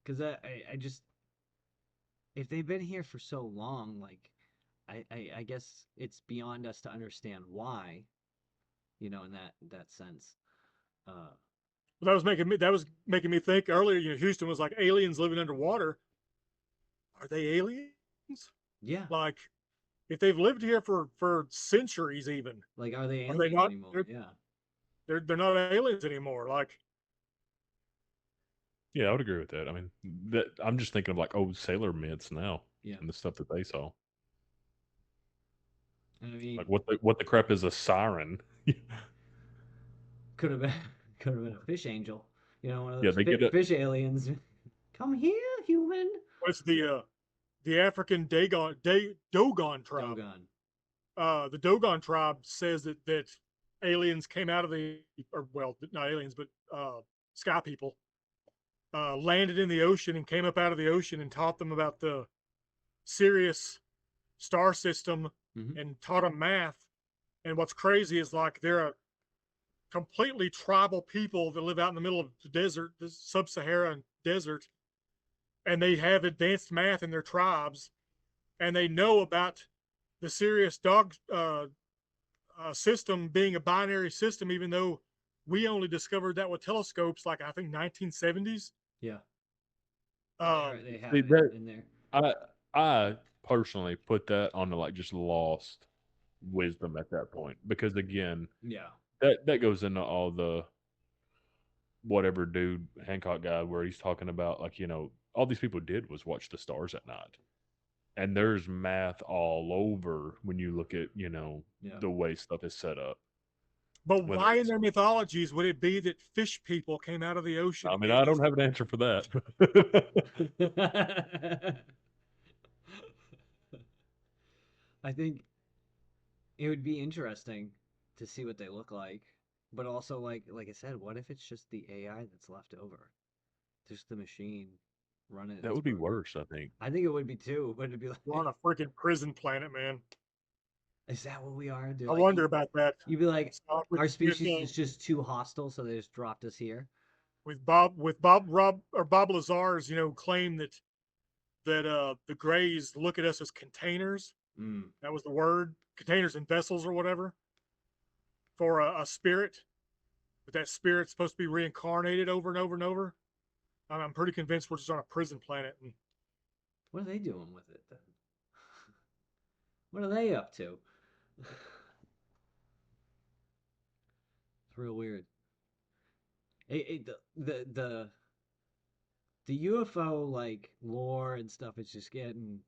because I just if they've been here for so long, like I guess it's beyond us to understand why, in that sense. Uh, But that was making me think earlier. Houston was like aliens living underwater. Are they aliens? yeah, Like if they've lived here for centuries, even like are they are they aliens not? anymore? Yeah, They're not aliens anymore. Like yeah, I would agree with that. I mean, that I'm just thinking of like old sailor myths now yeah. and the stuff that they saw. I mean, Like what the crap is a siren? could have been could have been a fish angel, one of Yeah, those they get it. fish aliens. Come here, human. what's the African Dogon tribe? Dogon. The Dogon tribe says that aliens came out of or well, not aliens, but sky people landed in the ocean and came up out of the ocean and taught them about the Sirius star system Hmm. and taught them math. And what's crazy is like they're a completely tribal people that live out in the middle of the desert, the sub-Saharan desert, and they have advanced math in their tribes, and they know about the Sirius dog system being a binary system, even though we only discovered that with telescopes, like I think 1970s. Yeah, Um, they have See, it that in there. I I personally put that on the like just lost wisdom at that point because again, Yeah, that goes into all the whatever dude Hancock guy where he's talking about like all these people did was watch the stars at night, and there's math all over when you look at Yeah. the way stuff is set up. But Whether why in it's their mythologies would it be that fish people came out of the ocean I and mean, gave I us? don't have an answer for that. I think it would be interesting to see what they look like, but also like I said, what if it's just the AI that's left over, just the machine running That its would be program? worse, I think. I think it would be too, but it'd be We're on like, a freaking prison planet, man. is that what we are? They're I like, wonder about that. you'd be like, Stop our with species is just too hostile, so they just dropped us here. Bob Lazar's, claim that the Greys look at us as containers. Mm. That was the word, containers and vessels or whatever, for a spirit. But that spirit's supposed to be reincarnated over and over and over. I'm pretty convinced we're just on a prison planet. And What are they doing with it then? What are they up to? It's real weird. The UFO like lore and stuff is just getting.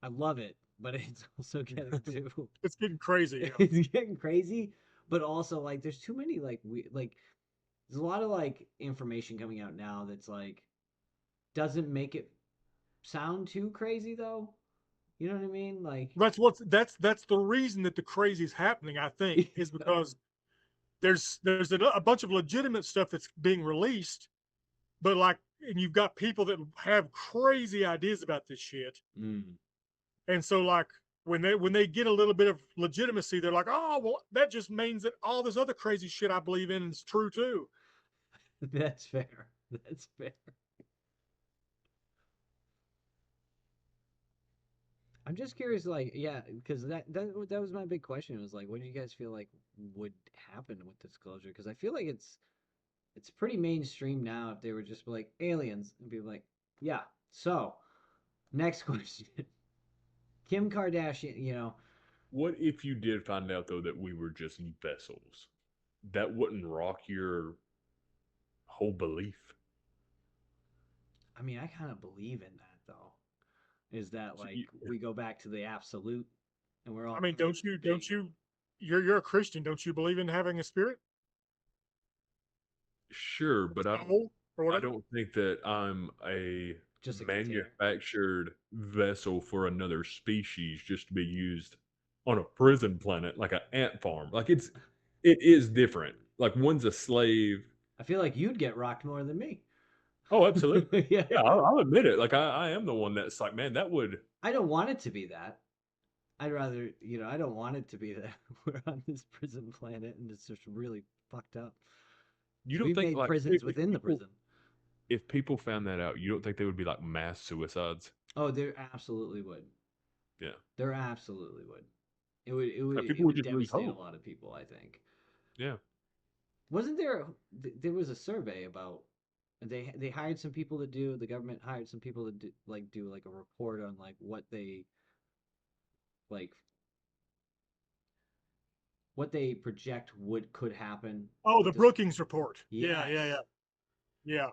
I love it, but it's also getting too. it's getting crazy. It's getting crazy, but also like there's too many like there's a lot of like information coming out now that's like doesn't make it sound too crazy though. You know what I mean? Like That's the reason that the crazy is happening. I think is because there's a bunch of legitimate stuff that's being released, but and you've got people that have crazy ideas about this shit. Mm. And so when they get a little bit of legitimacy, they're like, oh well, that just means that all this other crazy shit I believe in is true too. That's fair. That's fair. I'm just curious, like, yeah, because that was my big question. It was like, what do you guys feel like would happen with disclosure? Because I feel like it's pretty mainstream now. If they were just like aliens and be like, yeah. So, next question, Kim Kardashian. What if you did find out though that we were just vessels? That wouldn't rock your whole belief. I mean, I kind of believe in that though. Is that So like we go back to the absolute, and we're I all mean, really big. you're a Christian, don't you believe in having a spirit? sure, but Soul or I whatever? don't think that I'm a Just a container. manufactured vessel for another species just to be used on a prison planet like an ant farm. Like it is different. Like one's a slave. I feel like you'd get rocked more than me. Oh, absolutely. Yeah. Yeah, I'll admit it. Like I am the one that's like, man, that would. I don't want it to be that. I'd rather, I don't want it to be that we're on this prison planet and it's just really fucked up. You don't We've think made like prisons within the prison. if people found that out, you don't think they would be like mass suicides? Oh, there absolutely would. Yeah, There absolutely would. It would it would like it people would would just lose devastate a hope. lot of people, I think. Yeah, Wasn't there there was a survey about they hired some people to do the government hired some people to do like a report on like like what they project would could happen Oh, with the this. Brookings report. Yeah, yeah, Yes. yeah, yeah.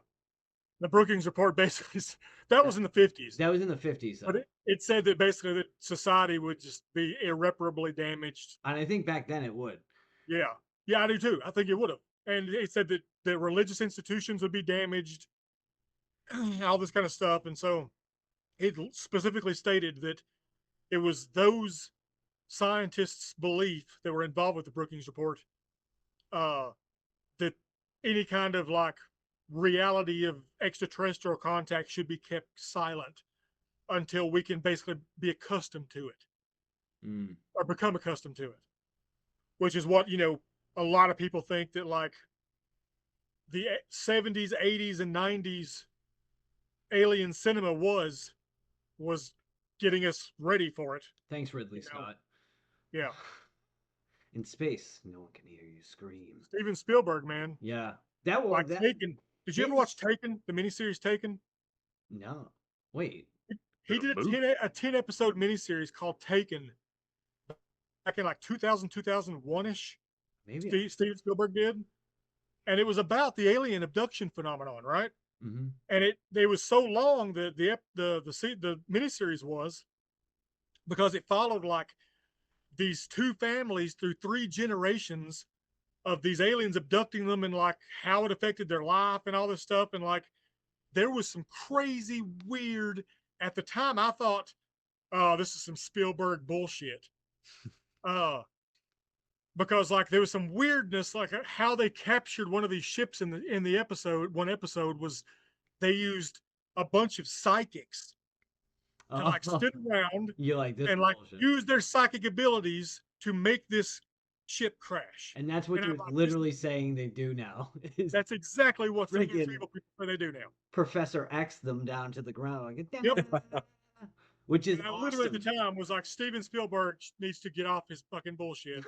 The Brookings report basically that That was in the 50s, that was in the 50s but though. it said that basically that society would just be irreparably damaged. And I think back then it would. Yeah, yeah, I do too. I think it would have. And it said that the religious institutions would be damaged, all this kind of stuff. And so it specifically stated that it was those scientists' belief that were involved with the Brookings report uh, that any kind of reality of extraterrestrial contact should be kept silent until we can basically be accustomed to it Mm. or become accustomed to it, which is what, a lot of people think that the 70s, 80s, and 90s alien cinema was getting us ready for it. Thanks, Ridley You know, Scott. yeah. In space, no one can hear you scream. Steven Spielberg, man, Yeah, that was like that Taken. Did you ever his watch Taken, the miniseries Taken? no. Wait, He did movie. a 10 episode miniseries called Taken back in 2000, 2001 ish. maybe Steven Spielberg did. and it was about the alien abduction phenomenon, right? Mm-hmm. And it was so long that the miniseries was, because it followed like these two families through 3 generations of these aliens abducting them, and like how it affected their life and all this stuff. And like there was some crazy weird, at the time I thought, oh, this is some Spielberg bullshit. Uh because like there was some weirdness, like how they captured one of these ships in the episode. One episode was they used a bunch of psychics to like sit around You like this and like bullshit. use their psychic abilities to make this ship crash. And that's what And you're I'm like, literally saying they do now. Is that's exactly what some of these freaking evil people say they do now. Professor X them down to the ground. Like, Yep. which is And I literally at the awesome. time was like, Steven Spielberg needs to get off his fucking bullshit,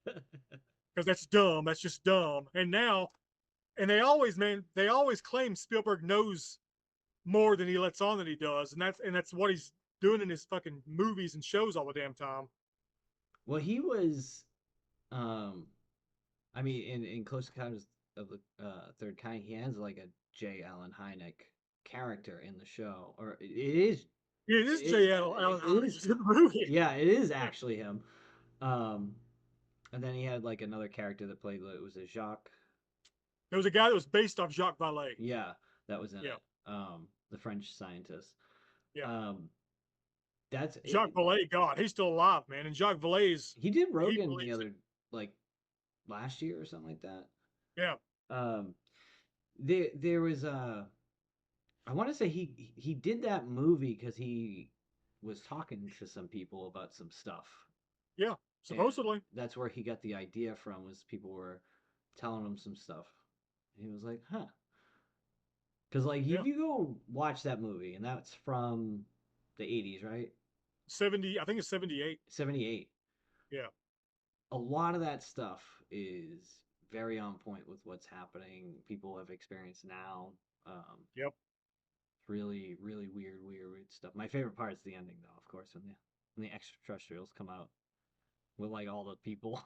because that's dumb. That's just dumb. And now, and they always claim Spielberg knows more than he lets on that he does, and that's what he's doing in his fucking movies and shows all the damn time. Well, he was, um, I mean, in Close Encounters of the Third Kind, he has like a J. Allen Hynek character in the show, or it is, It is J. Allen it Hynek is, in the movie. yeah, it is actually him. Um, and then he had like another character that played, it was a Jacques, There was a guy that was based off Jacques Vallée. yeah, that was in Yeah, it. The French scientist. yeah. Um, that's Jacques Vallée, God, he's still alive, man. And Jacques Vallée's, he did he Rogan the believes it. other, like, last year or something like that. Yeah, Um, there was I want to say he did that movie because he was talking to some people about some stuff, yeah. and Supposedly, that's where he got the idea from. Was people were telling him some stuff, and he was like, "Huh." Because like yeah. if you go watch that movie, and that's from the '80s, right? 70, I think it's 78. '78. Yeah, A lot of that stuff is very on point with what's happening. People have experienced now. yep. Really, really weird stuff. My favorite part is the ending, though. Of course, when the extraterrestrials come out with like all the people,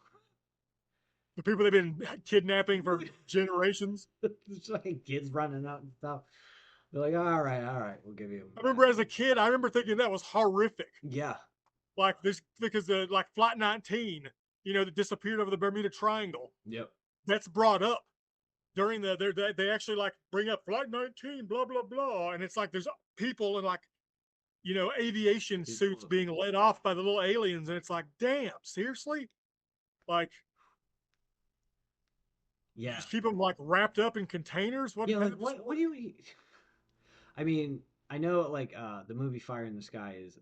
The people they've been kidnapping for generations. it's like kids running out and stuff. They're like, all right, we'll give you. I remember as a kid, I remember thinking that was horrific. Yeah, Like this, because the like Flight 19, that disappeared over the Bermuda Triangle. yep. That's brought up during they actually like bring up Flight 19, blah blah blah, and it's like there's people in like aviation suits being led off by the little aliens, and it's like, damn, seriously, like, Yeah, just keep them like wrapped up in containers. What? yeah. Like, what do you eat? I mean, I know like the movie Fire in the Sky is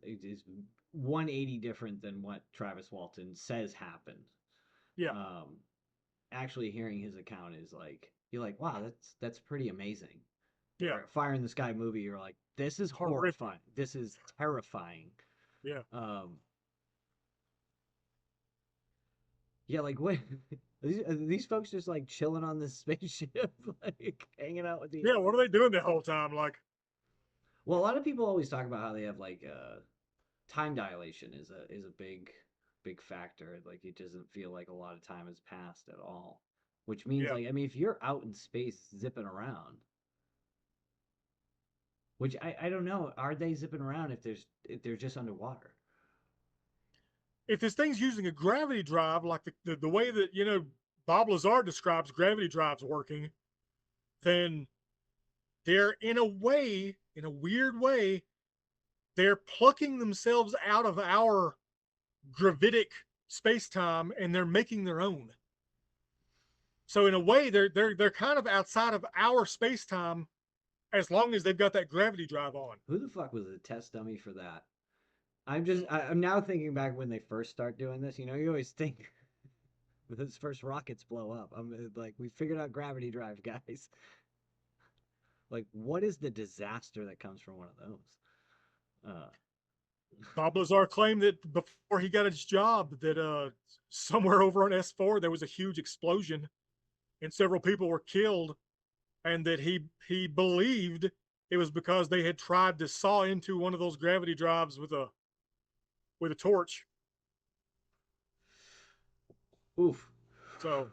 180 different than what Travis Walton says happened. Yeah, Um, actually hearing his account is like you're like, wow, that's pretty amazing. yeah, Or Fire in the Sky movie, you're like, this is horrific. horrifying. This is terrifying. Yeah, Um, yeah, like what? Are these folks just like chilling on this spaceship, like hanging out with the yeah. What are they doing the whole time? Like, Well, a lot of people always talk about how they have like time dilation is a big factor. Like it doesn't feel like a lot of time has passed at all. Which means yeah. like I mean if you're out in space zipping around, which I don't know, are they zipping around if they're just underwater? If this thing's using a gravity drive, like the way that Bob Lazar describes gravity drives working, then they're in a weird way, they're plucking themselves out of our gravitic space time and they're making their own. So in a way, they're kind of outside of our space time as long as they've got that gravity drive on. Who the fuck was a test dummy for that? I'm now thinking back when they first start doing this. You always think when those first rockets blow up. I'm like, we figured out gravity drive, guys. Like, what is the disaster that comes from one of those? Uh, Bob Lazar claimed that before he got his job, that somewhere over on S4 there was a huge explosion and several people were killed, and that he believed it was because they had tried to saw into one of those gravity drives with a torch. oof. So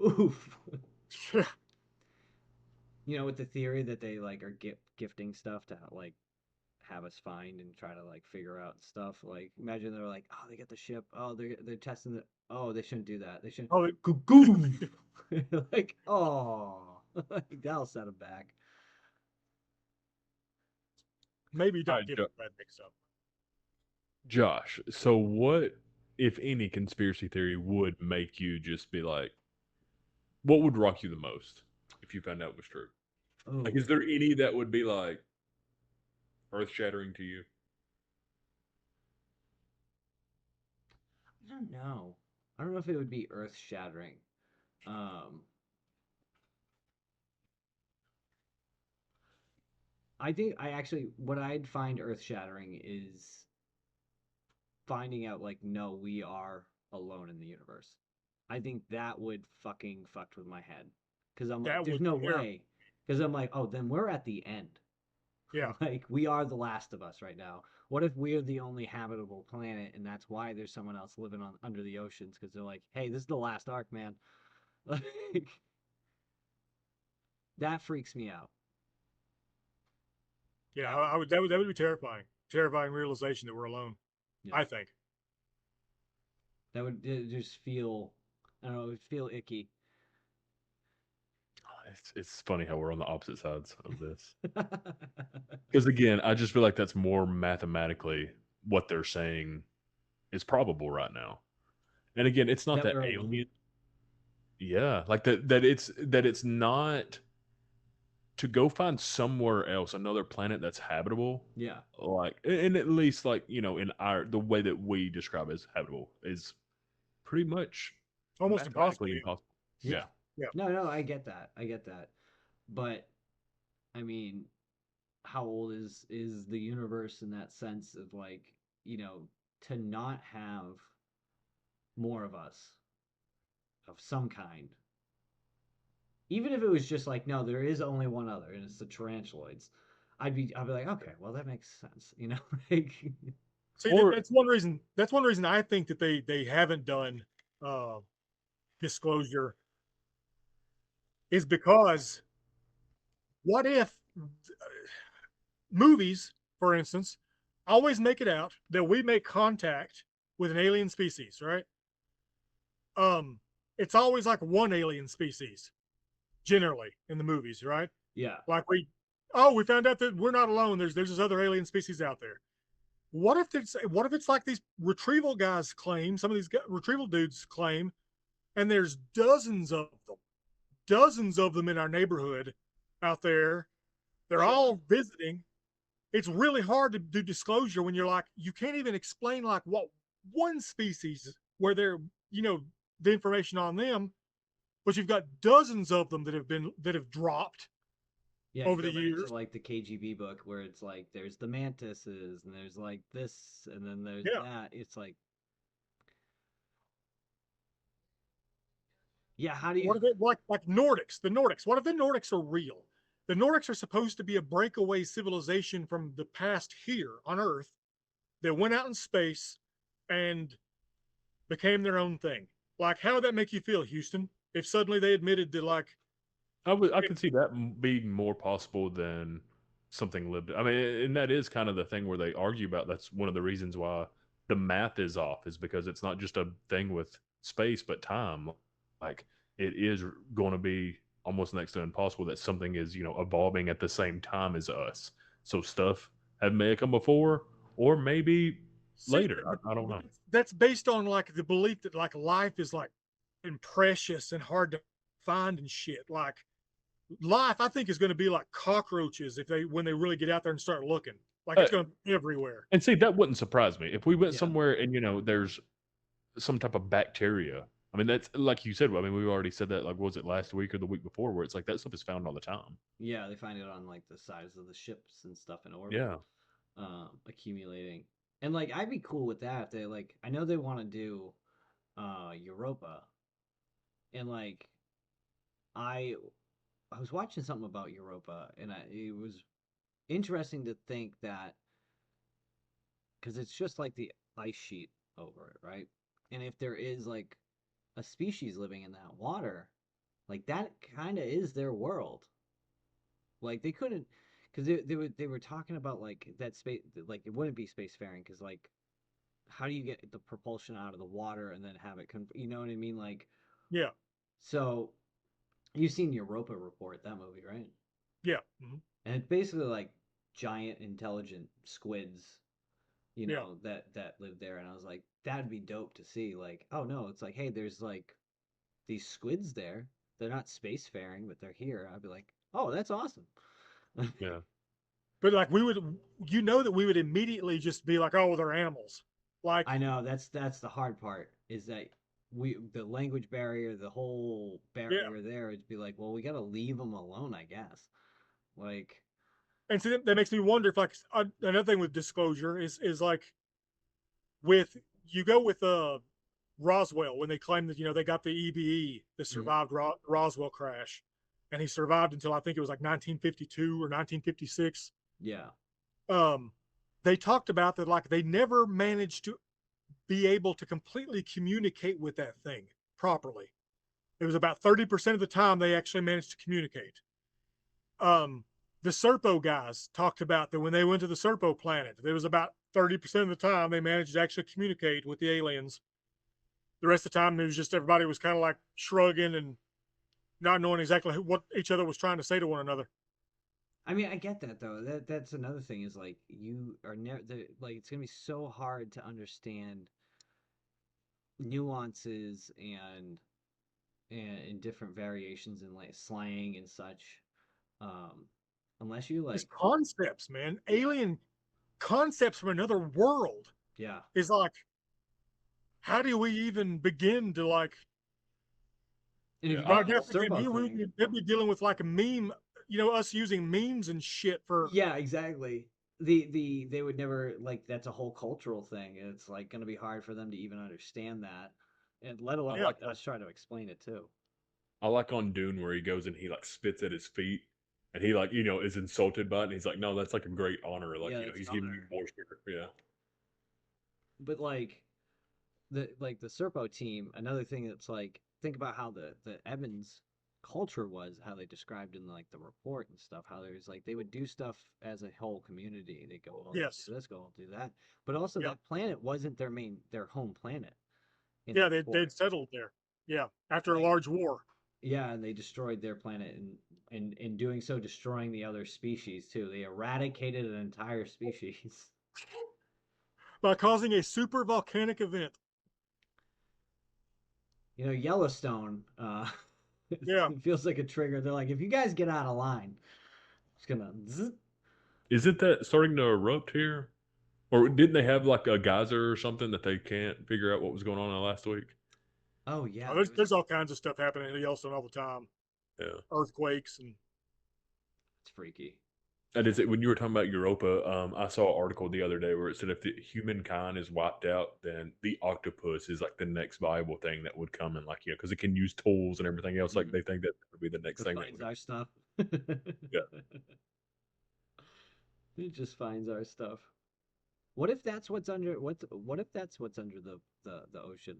Oof. You know, with the theory that they like are gifting stuff to like have us find and try to like figure out stuff. Like imagine they're like, oh, they get the ship. Oh, they're testing the. Oh, they shouldn't do that. They shouldn't. Oh, Goof. Like, oh, like, that'll set them back. maybe All don't right, get that mixed up. Josh. So, what, if any, conspiracy theory would make you just be like, what would rock you the most if you found out it was true? Like, Oh, is there any that would be like earth shattering to you? I don't know. I don't know if it would be earth shattering. Um, I think I actually what I'd find earth shattering is finding out like no, we are alone in the universe. I think that would fucking fucked with my head because I'm like, That there's would no terrify. way. Because I'm like, oh, then we're at the end. Yeah, Like we are the last of us right now. What if we're the only habitable planet, and that's why there's someone else living on under the oceans? Because they're like, hey, this is the last arc, man. Like that freaks me out. yeah. That I would. That would be terrifying. Terrifying realization that we're alone. yeah, I think. that would just feel. I don't know. It would feel icky. It's funny how we're on the opposite sides of this. Because again, I just feel like that's more mathematically what they're saying is probable right now. And again, it's not That that we're alone. alien. Yeah, like that it's not to go find somewhere else, another planet that's habitable. Yeah. Like, and at least like in our the way that we describe as habitable is pretty much Almost impossible. mathematically impossible. Yeah. Yeah. Yeah. No, no, I get that. I get that. But I mean, how old is the universe in that sense of like, you know, to not have more of us of some kind. Even if it was just like, no, there is only one other and it's the tarantuloids. I'd be like, okay, well that makes sense, you know? Like See, Or that's one reason. That's one reason I think that they haven't done uh, disclosure is because what if movies, for instance, always make it out that we make contact with an alien species, right? Um, it's always like one alien species generally in the movies, right? yeah. Like we found out that we're not alone. There's this other alien species out there. What if it's like these retrieval guys claim, some of these retrieval dudes claim, and there's dozens of them in our neighborhood out there. They're Sure. all visiting. It's really hard to do disclosure when you're like, you can't even explain like what one species where they're, you know, the information on them, but you've got dozens of them that have dropped Yeah, you over the go back to years. like the KGB book where it's like there's the mantises and there's like this and then there's Yeah. that. It's like, yeah, how do you What if it like Nordics? The Nordics. What if the Nordics are real? The Nordics are supposed to be a breakaway civilization from the past here on Earth that went out in space and became their own thing. Like, how would that make you feel, Houston? If suddenly they admitted that, like, I it, could see that being more possible than something lived. I mean, and that is kind of the thing where they argue about. That's one of the reasons why the math is off, is because it's not just a thing with space, but time. Like it is going to be almost next to impossible that something is evolving at the same time as us. So stuff may have come before, or maybe see, later. I don't know. that's based on like the belief that like life is like and precious and hard to find and shit. Like life, I think is going to be like cockroaches if they when they really get out there and start looking. Like Uh, it's going to be everywhere. and see, that wouldn't surprise me if we went yeah. somewhere and there's some type of bacteria. I mean, that's like you said. I mean, we already said that. Like, was it last week or the week before? Where it's like that stuff is found all the time. Yeah, they find it on like the sides of the ships and stuff in orbit, Yeah. accumulating. And like I'd be cool with that if they like I know they want to do Europa and like I I was watching something about Europa and it was interesting to think that because it's just like the ice sheet over it, right? And if there is like a species living in that water, Like that kind of is their world. Like they couldn't, because they were talking about like that space, like it wouldn't be spacefaring because like how do you get the propulsion out of the water and then have it, you know what I mean? Like Yeah. so you've seen Europa Report, that movie, right? Yeah. Hmm. And it's basically like giant intelligent squids, Yeah. that live there. And I was like, that'd be dope to see. Like, oh no, it's like, hey, there's like these squids there. They're not spacefaring, but they're here. I'd be like, oh, that's awesome. Yeah. But like we would, that we would immediately just be like, oh, they're animals. Like, I know that's the hard part is that the language barrier, the whole yeah. barrier there, it'd be like, well, we gotta leave them alone, I guess. Like, And so that makes me wonder if like another thing with disclosure is like with you go with Roswell when they claim that they got the EBE that mhm, survived Roswell crash, and he survived until I think it was like 1952 or 1956. yeah, Um, they talked about that like they never managed to be able to completely communicate with that thing properly. It was about 30% of the time they actually managed to communicate. Um, the Serpo guys talked about that when they went to the Serpo planet, there was about 30% of the time they managed to actually communicate with the aliens. The rest of the time, it was just everybody was kind of like shrugging and not knowing exactly what each other was trying to say to one another. I mean, I get that though. That's another thing is like you are never like it's gonna be so hard to understand nuances and different variations in like slang and such, um, unless you These like, concepts, man, yeah, alien concepts from another world yeah. is like, how do we even begin to like? And if Yeah. you But go I to the guess again, Serpo thing, we'd be dealing with like a meme, us using memes and shit for. yeah, exactly. They would never like that's a whole cultural thing. It's like gonna be hard for them to even understand that, and let I alone Yeah, like like us try to explain it too. I like on Dune where he goes and he like spits at his feet and he like, is insulted by it and he's like, no, that's like a great honor. Like, Yeah, that's an he's giving you honor. more here. Yeah. But like the Serpo team, another thing that's like think about how the Evans culture was, how they described in like the report and stuff, how there's like they would do stuff as a whole community. They go, well, let's yes, do this, go, we'll do that. But also yeah, that planet wasn't their home planet in the yeah. They'd report. settled there. Yeah, after a Like large war. yeah, and they destroyed their planet and in doing so destroying the other species too. They eradicated an entire species. By causing a super volcanic event. Yellowstone, Yeah. it feels like a trigger. They're like, if you guys get out of line, it's gonna. Zzz. Isn't that starting to erupt here? Or didn't they have like a geyser or something that they can't figure out what was going on in the last week? Oh yeah, Oh, there was. there's all kinds of stuff happening in Yellowstone all the time. Yeah. Earthquakes and It's freaky. And is it when you were talking about Europa? I saw an article the other day where it said if the humankind is wiped out, then the octopus is like the next viable thing that would come and like because it can use tools and everything else. Like Mm. they think that would be the next It thing that finds would. our stuff. Yeah. It just finds our stuff. What if that's what's under what if that's what's under the ocean?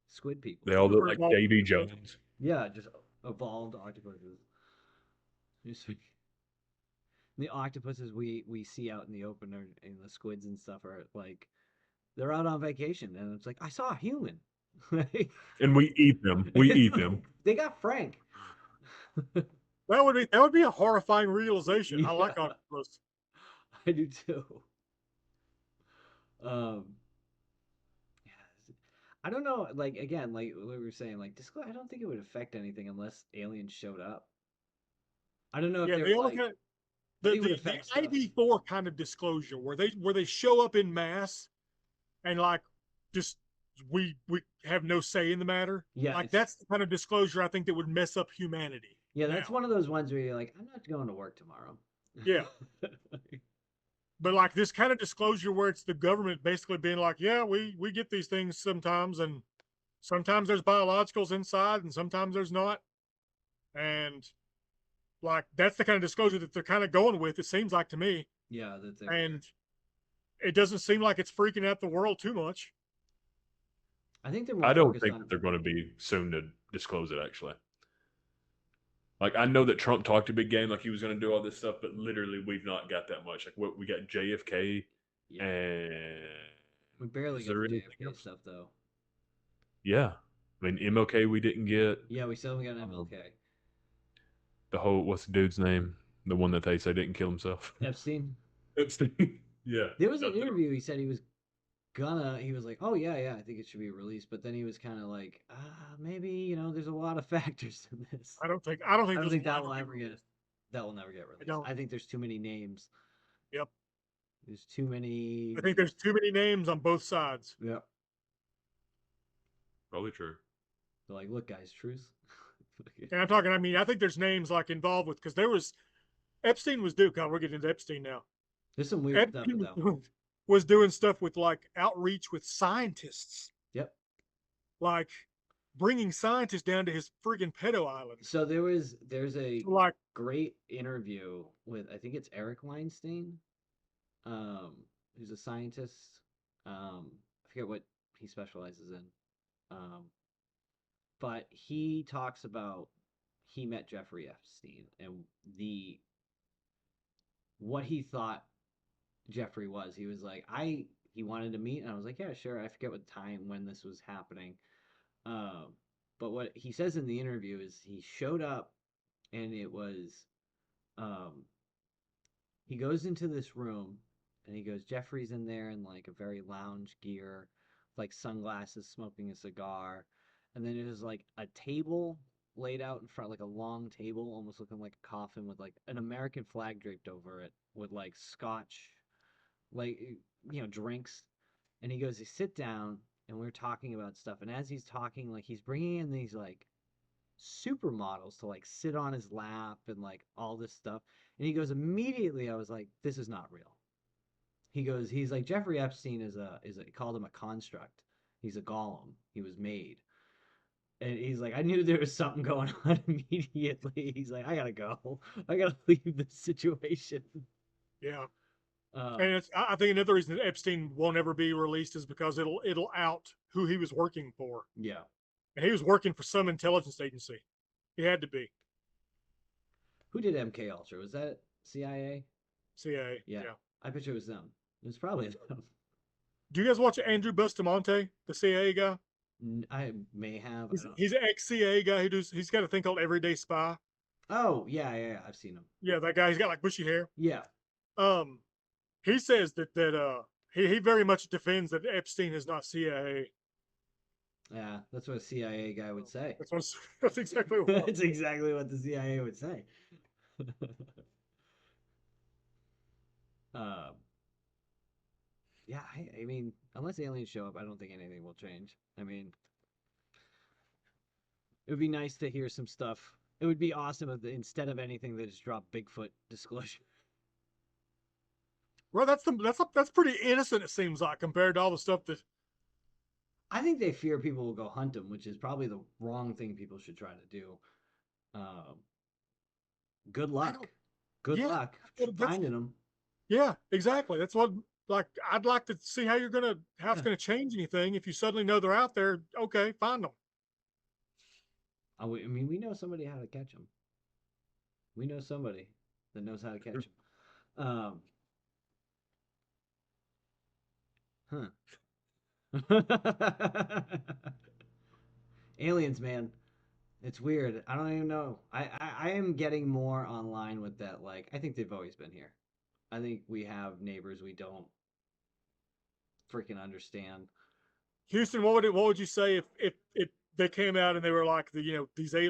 Squid people. They all look super like evolved. Davy Jones. Yeah, just evolved octopuses. Just the octopuses we see out in the open or in the squids and stuff are like they're out on vacation and it's like I saw a human. Like, And we eat them. We eat them. they got Frank. That would be a horrifying realization. I Yeah, like octopus. I do too. Um, yeah, I don't know. Like again, like we were saying, like disclosure. I don't think it would affect anything unless aliens showed up. I don't know if Yeah, they they were only like. kind of I the think it would the affect the stuff. ID4 kind of disclosure where they show up in mass and like just we have no say in the matter. Yeah, Like that's the kind of disclosure I think that would mess up humanity that's now. one of those ones where you're like, I'm not going to work tomorrow. Yeah. But like this kind of disclosure where it's the government basically being like, yeah, we get these things sometimes, and sometimes there's biologicals inside, and sometimes there's not, and like that's the kind of disclosure that they're kind of going with. It seems like to me, Yeah, that they were. and it doesn't seem like it's freaking out the world too much. I think they're more I don't focused think on. that they're going to be soon to disclose it. Actually, Like I know that Trump talked a big game, like he was going to do all this stuff, but literally we've not got that much. Like what we got JFK, Yeah. and We barely is got there the anything JFK else? stuff though. Yeah, I mean MLK we didn't get. Yeah, we still haven't got an Um, MLK. the whole what's the dude's name? The one that they say didn't kill himself. Epstein. Epstein. Yeah, There was an nothing. interview. He said he was like, oh yeah, yeah, I think it should be released. But then he was kind of like, maybe there's a lot of factors in this. I don't I think don't this think will ever be released. that will never get I released. don't. I think there's too many names. Yep. There's too many. I think there's too many names on both sides. Yep. Probably true. They're like, look, guys, truth. And I'm talking, I mean, I think there's names like involved with, because there was, Epstein was Duke. We're getting into Epstein now. There's some weird stuff Epstein though. was doing stuff with like outreach with scientists, Yep. like bringing scientists down to his friggin' pedo island. So there's a Like, great interview with, I think it's Eric Weinstein, who's a scientist. I forget what he specializes in. Um, but he talks about he met Jeffrey Epstein and the what he thought Jeffrey was. He was like, he wanted to meet, and I was like, yeah, sure. I forget what time when this was happening. Um, but what he says in the interview is he showed up, and it was, um, he goes into this room, and he goes, Jeffrey's in there in like a very lounge gear, like sunglasses, smoking a cigar, and then there's like a table laid out in front, like a long table, almost looking like a coffin with like an American flag draped over it, with like scotch, like drinks. And he goes, he sit down, and we're talking about stuff, and as he's talking, like he's bringing in these like supermodels to like sit on his lap and like all this stuff. And he goes, immediately I was like, this is not real. He's like, Jeffrey Epstein he called him a construct. He's a golem. He was made. And he's like, I knew there was something going on immediately. He's like, I gotta go. I gotta leave this situation. yeah. Um, And I think another reason that Epstein won't ever be released is because it'll out who he was working for. yeah. And he was working for some intelligence agency. He had to be. Who did MK Ultra? Was that CIA? CIA. Yeah. Yeah. I bet you it was them. It was probably them. Do you guys watch Andrew Bustamante, the CIA guy? I may have. He's an ex-CIA guy he's got a thing called Everyday Spy. Oh, yeah, yeah, yeah. I've seen him. Yeah, that guy. He's got like bushy hair. Yeah. He says that he very much defends that Epstein is not CIA. Yeah, that's what a CIA guy would say. That's exactly what. That's exactly what the CIA would say. um, yeah, I mean, unless aliens show up, I don't think anything will change. I mean, it would be nice to hear some stuff. It would be awesome if instead of anything, they just drop Bigfoot disclosure. Well, that's pretty innocent. It seems like compared to all the stuff that. I think they fear people will go hunt them, which is probably the wrong thing people should try to do. Good luck. Good luck finding them. Yeah, exactly. That's what. Like, I'd like to see how it's gonna change anything if you suddenly know they're out there. Okay, find them. I mean, we know somebody how to catch them. We know somebody that knows how to catch them. Aliens, man. It's weird. I don't even know. I am getting more online with that. Like, I think they've always been here. I think we have neighbors we don't freaking understand. Houston, what would you say if they came out and they were like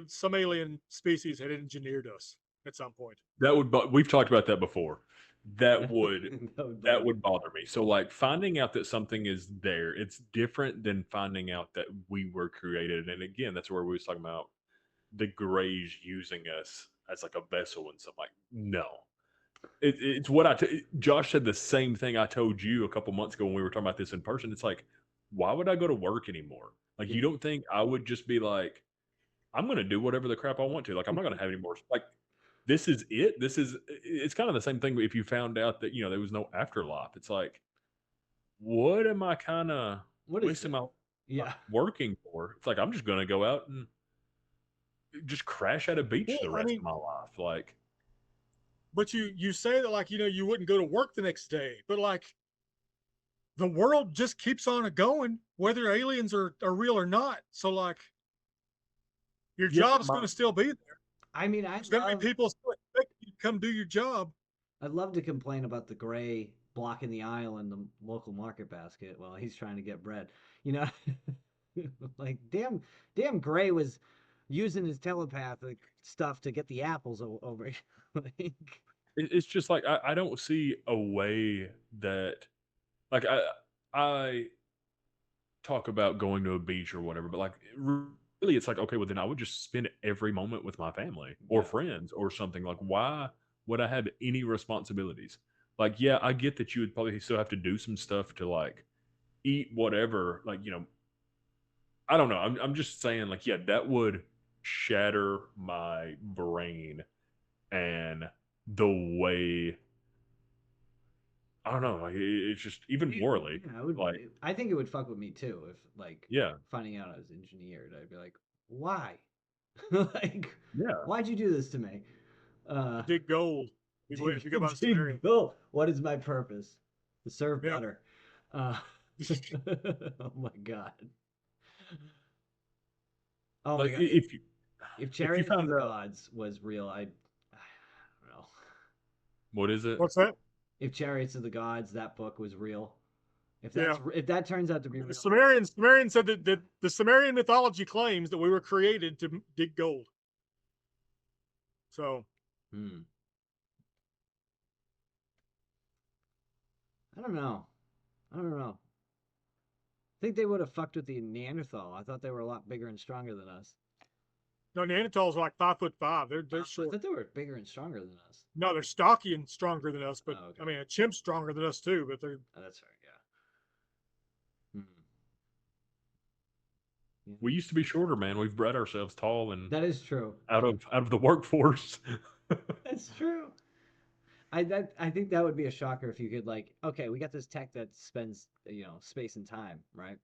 some alien species had engineered us at some point? That would, we've talked about that before. That would that would bother me. So like finding out that something is there, it's different than finding out that we were created. And again, that's where we was talking about the Greys using us as like a vessel and stuff. Like, no. It's what Josh said the same thing I told you a couple months ago when we were talking about this in person. It's like, why would I go to work anymore? Like, you don't think I would just be like, I'm going to do whatever the crap I want to. Like, I'm not going to have any more. Like, this is it. It's kind of the same thing if you found out that, there was no afterlife. It's like, what am I kind of wasting my yeah working for? It's like, I'm just going to go out and just crash at a beach Well, the I rest mean, of my life. Like, but you say that like you wouldn't go to work the next day, but like the world just keeps on a going, whether aliens are real or not. So like your yeah, job's going to still be there. I mean, There's going to be people still expecting you to come do your job. I'd love to complain about the gray blocking the aisle in the local market basket while he's trying to get bread. You know, like damn Gray was using his telepathic stuff to get the apples over. Like, it's just like I don't see a way that like I talk about going to a beach or whatever, but like really it's like, okay, well then I would just spend every moment with my family or yeah, friends or something. Like, why would I have any responsibilities? Like, yeah, I get that you would probably still have to do some stuff to like eat whatever, like, I don't know. I'm just saying, like, yeah, that would shatter my brain and the way I don't know, like it's just even morally, yeah, I would. like, I think it would fuck with me too if like yeah, finding out I was engineered. I'd be like, why? Like, yeah, why'd you do this to me? To Uh, dig gold. If you go by the Sumerian. Go. What is my purpose? To serve Yeah. butter. Uh, oh my god. Oh my like god. if you If if you Chariots of found the out Gods was real, I don't know. what is it, What's that? If Chariots of the Gods, that book was real. Yeah. If that turns out to be The real, Sumerians said that the Sumerian mythology claims that we were created to dig gold. So hmm, I don't know. I don't know. I think they would have fucked with the Neanderthal. I thought they were a lot bigger and stronger than us. no, Neanderthals are like 5'5". They're I short. thought they were bigger and stronger than us. No, they're stocky and stronger than us, but Oh, okay. I mean a chimp's stronger than us too. But they're Oh, that's right. Yeah. Hmm. Yeah. we used to be shorter, man. We've bred ourselves tall and That is true. out of the workforce. That's true. I think that would be a shocker if you could like, okay, we got this tech that spends space and time, right?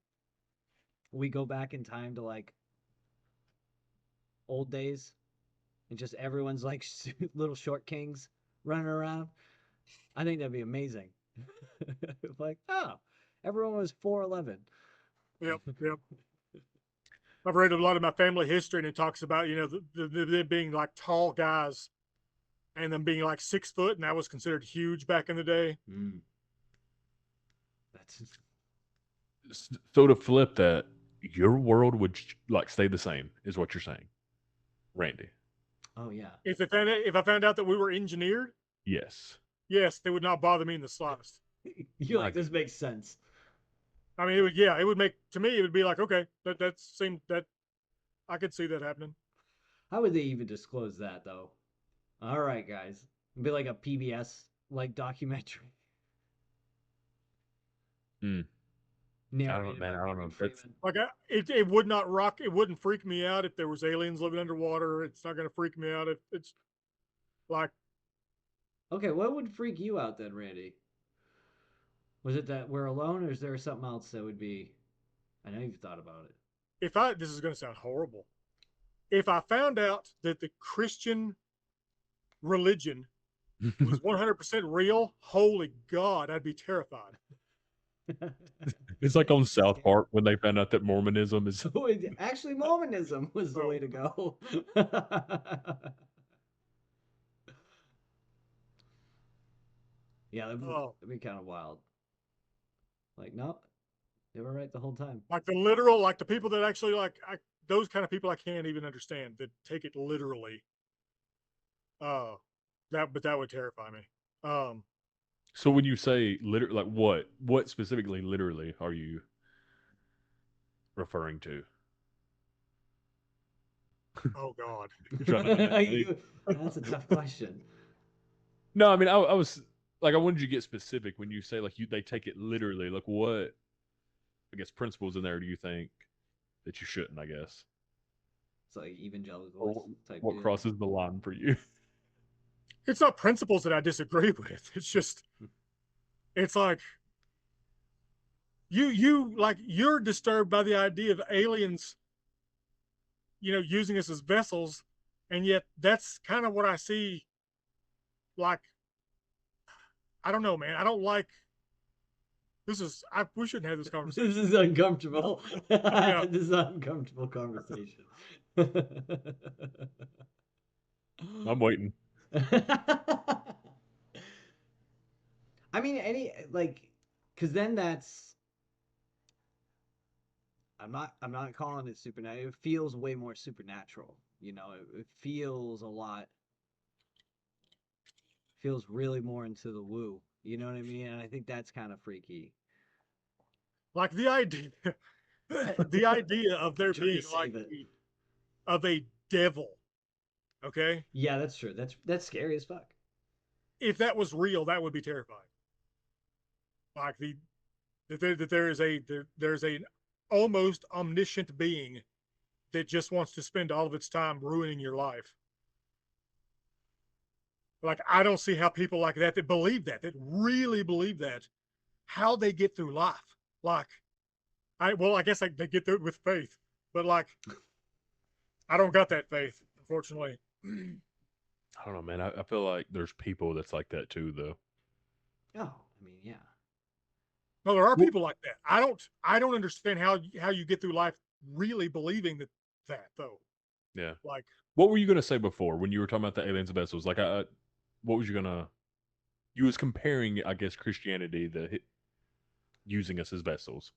We go back in time to like old days and just everyone's like little short kings running around. I think that'd be amazing. Like, oh, everyone was 4'11. yep, yep. I've read a lot of my family history, and it talks about them being like tall guys, and them being like 6 foot, and that was considered huge back in the day. Mm, that's So to flip that, your world would like stay the same, is what you're saying, Randy? oh yeah. If I found out that we were engineered, Yes. yes, they would not bother me in the slightest. You're My like, this makes sense. I mean, it would make to me. It would be like, okay, that seemed that I could see that happening. How would they even disclose that though? All right, guys. It'd be like a PBS like documentary Mm, I don't, narrated man. by I don't Morgan know. That's Freeman. Like it would not rock. It wouldn't freak me out if there was aliens living underwater. It's not going to freak me out if it's like Okay, what would freak you out then, Randy? Was it that we're alone, or is there something else that would be? I know you've thought about it. if I. This is going to sound horrible. If I found out that the Christian religion was 100% real, holy God, I'd be terrified. it's like on South Scary. Park when they found out that Mormonism is. Actually, Mormonism was the Oh, way to go. Yeah, oh, that'd be kind of wild. Like, no, they were right the whole time. like the literal, like the people that actually those kind of people I can't even understand that take it literally. But that would terrify me. Um, So when you say literally, like what specifically, literally, are you referring to? oh God. You're trying to find that. That's a tough question. No, I mean, I was like, I wanted you to get specific when you say like they take it literally. Like, what, I guess, principles in there do you think that you shouldn't? I guess, It's like or evangelicals type what deal. crosses the line for you? It's not principles that I disagree with. It's just, it's like you're disturbed by the idea of aliens using us as vessels, and yet that's kind of what I see. Like, I don't know, man. I don't like this. We shouldn't have this conversation. This is uncomfortable. Yeah. This is an uncomfortable conversation. I'm waiting. I mean, because then that's I'm not calling it supernatural. It feels way more supernatural. It feels really more into the woo. You know what I mean? And I think that's kind of freaky. Like the idea, the idea of there being like of a devil. Okay, Yeah, that's true. That's scary as fuck. if that was real, that would be terrifying. Like that there's a almost omniscient being that just wants to spend all of its time ruining your life. Like, I don't see how people like that believe that really believe that, how they get through life. Like, I guess like they get through it with faith, but like, I don't got that faith, unfortunately. I don't know, man. I feel like there's people that's like that too, though. Oh, I mean, yeah. No, there are people like that. I don't understand how you get through life really believing that though. Yeah. Like, what were you gonna say before when you were talking about the aliens and vessels? Like, what was you gonna? You was comparing, I guess, Christianity, using us as vessels,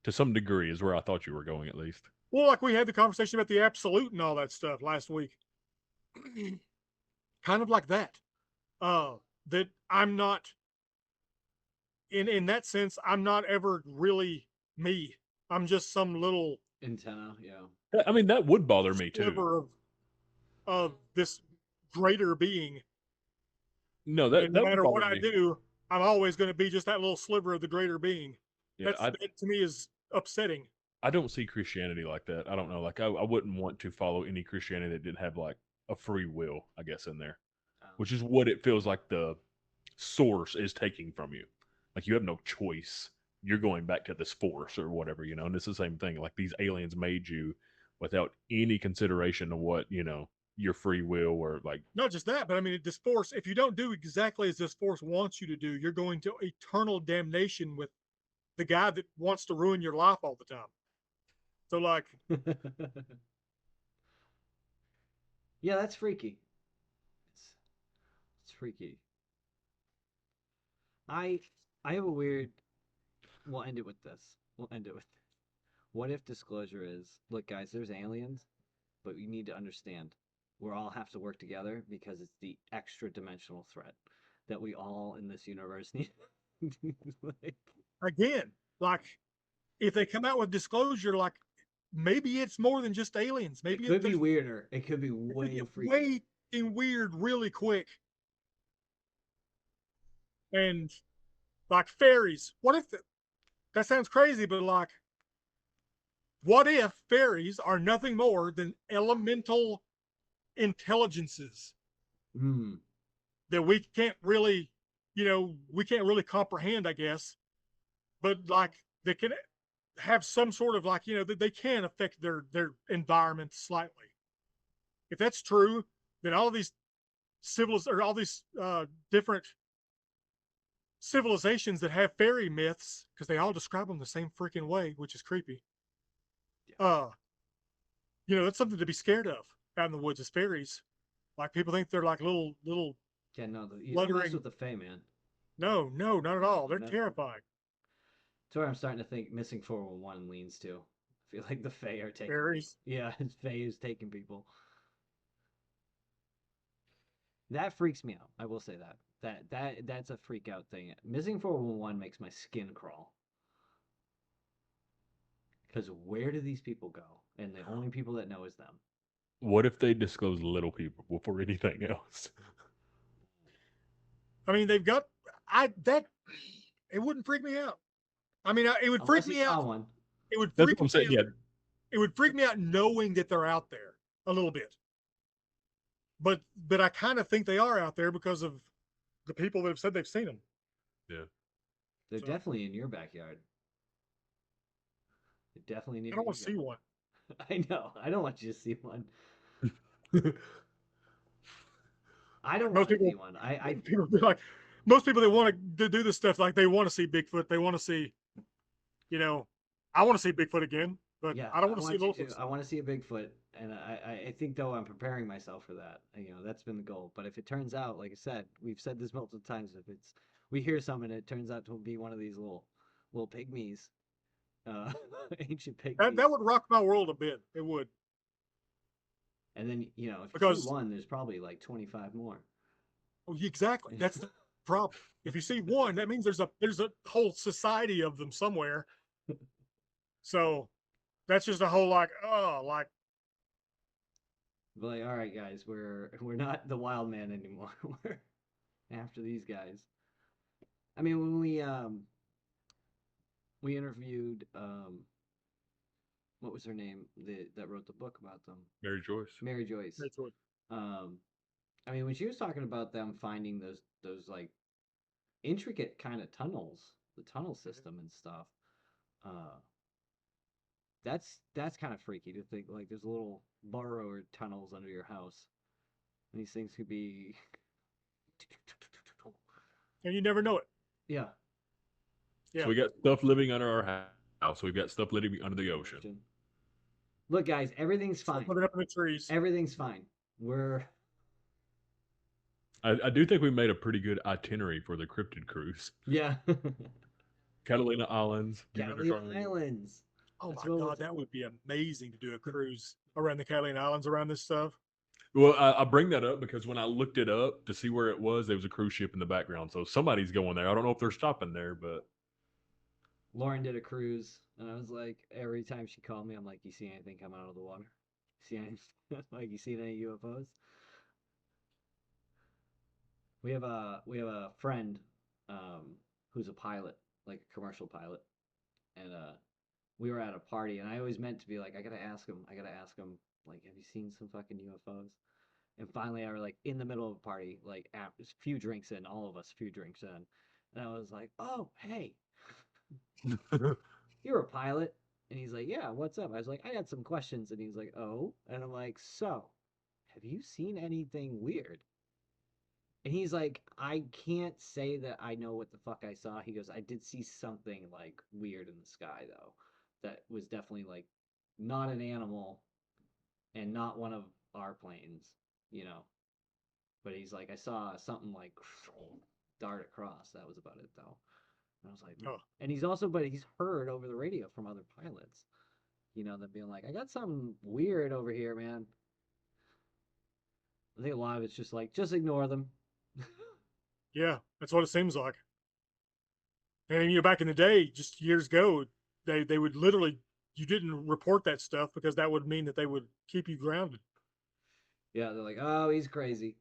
to some degree, is where I thought you were going, at least. well, like we had the conversation about the absolute and all that stuff last week. Kind of like that. That I'm not in that sense, I'm not ever really me. I'm just some little Antenna, yeah. I mean, that would bother me too. sliver of this greater being. No, And no that would matter what bother I me. do, I'm always going to be just that little sliver of the greater being. Yeah, That to me is upsetting. I don't see Christianity like that. I don't know. Like, I wouldn't want to follow any Christianity that didn't have like a free will, I guess, in there, which is what it feels like the source is taking from you. Like, you have no choice. You're going back to this force or whatever, and it's the same thing. Like, these aliens made you without any consideration of what, your free will or like. Not just that, but I mean, this force, if you don't do exactly as this force wants you to do, you're going to eternal damnation with the guy that wants to ruin your life all the time. So, like, yeah, that's freaky. It's freaky. I I have a weird. We'll end it with this. We'll end it with this. What if disclosure is, look, guys, there's aliens, but you need to understand, we all have to work together because it's the extra dimensional threat that we all in this universe need. Like, again, like, if they come out with disclosure, like, maybe it's more than just aliens. Maybe it could be weirder. It could be way freaky. way weird really quick. And like fairies. What if that sounds crazy, but like, what if fairies are nothing more than elemental intelligences that we can't really, we can't really comprehend, I guess, but like they can have some sort of like, that they can affect their environment slightly. If that's true, then all these different civilizations that have fairy myths, because they all describe them the same freaking way, which is creepy. That's something to be scared of out in the woods is fairies. Like, people think they're like little. Yeah, no, you don't mess with the Fae, man. No, not at all. They're terrifying. That's where I'm starting to think Missing 411 leans to. I feel like the Fae are taking fairies. Yeah, Fae is taking people. That freaks me out. I will say that. That's a freak out thing. Missing 411 makes my skin crawl. Because where do these people go? And the only people that know is them. What if they disclose little people before anything else? I mean, they've got it wouldn't freak me out. I mean, it would freak me out. One. It would That's freak what I'm saying. me out. Yeah. It would freak me out knowing that they're out there a little bit. But I kind of think they are out there because of the people that have said they've seen them. Yeah. They're definitely in your backyard. They're definitely near. I don't want to see one. I know. I don't want you to see one. I don't Most want to people, see one. I people be like, most people that want to do this stuff, like they want to see Bigfoot. They want to see, you know, I want to see Bigfoot again, but Yeah, I don't I want to see want you Littlefoot to. I stuff. want to see a Bigfoot, and I think though I'm preparing myself for that. That's been the goal. But if it turns out, like I said, we've said this multiple times, if it's we hear something and it turns out to be one of these little pygmies, uh, ancient That pygmies, would rock my world a bit. It would, and then if you see because one, there's probably like 25 more. oh, exactly, that's the problem. If you see one, that means there's a whole society of them somewhere. So that's just a whole like, oh, like But like, all right, guys, we're not the wild man anymore. We're after these guys. I mean, when we interviewed what was her name that wrote the book about them, Mary Joyce. Mary Joyce. that's what. Um, I mean, when she was talking about them finding those like intricate kind of tunnels, the tunnel system and stuff, uh, that's kind of freaky to think like there's little burrower tunnels under your house. And these things could be, And you never know it. yeah, Yeah, So we got stuff living under our house. We've got stuff living under the ocean. ocean. Look, guys, everything's stuff fine. living up in the trees. Everything's fine. We're I do think we made a pretty good itinerary for the cryptid cruise. yeah, Catalina Islands. Catalina Islands. Oh That's my what we'll God, that would be amazing to do a cruise around the Catalina Islands around this stuff. Well, I bring that up because when I looked it up to see where it was, there was a cruise ship in the background. So somebody's going there. I don't know if they're stopping there, but Lauren did a cruise, and I was like, every time she called me, I'm like, "You see anything come out of the water? See anything? Like, you seen any UFOs?" We have a friend, who's a pilot, like a commercial pilot, and we were at a party, and I always meant to be like, I gotta ask him. I gotta ask him. Like, have you seen some fucking UFOs? And finally, I was like in the middle of a party, like after a few drinks in, all of us a few drinks in, and I was like, "Oh, hey, you're a pilot." And he's like, "Yeah, what's up?" I was like, "I got some questions." And he's like, "Oh." And I'm like, "So, have you seen anything weird?" And he's like, "I can't say that I know what the fuck I saw." He goes, "I did see something like weird in the sky though. That was definitely like not an animal and not one of our planes, you know." But he's like, "I saw something like dart across. That was about it though." And I was like, Oh, and but he's heard over the radio from other pilots, them being like, "I got something weird over here, man." I think a lot of it's just like, just ignore them. yeah, that's what it seems like. And back in the day, just years ago, they would literally you didn't report that stuff because that would mean that they would keep you grounded. Yeah, they're like, "Oh, he's crazy."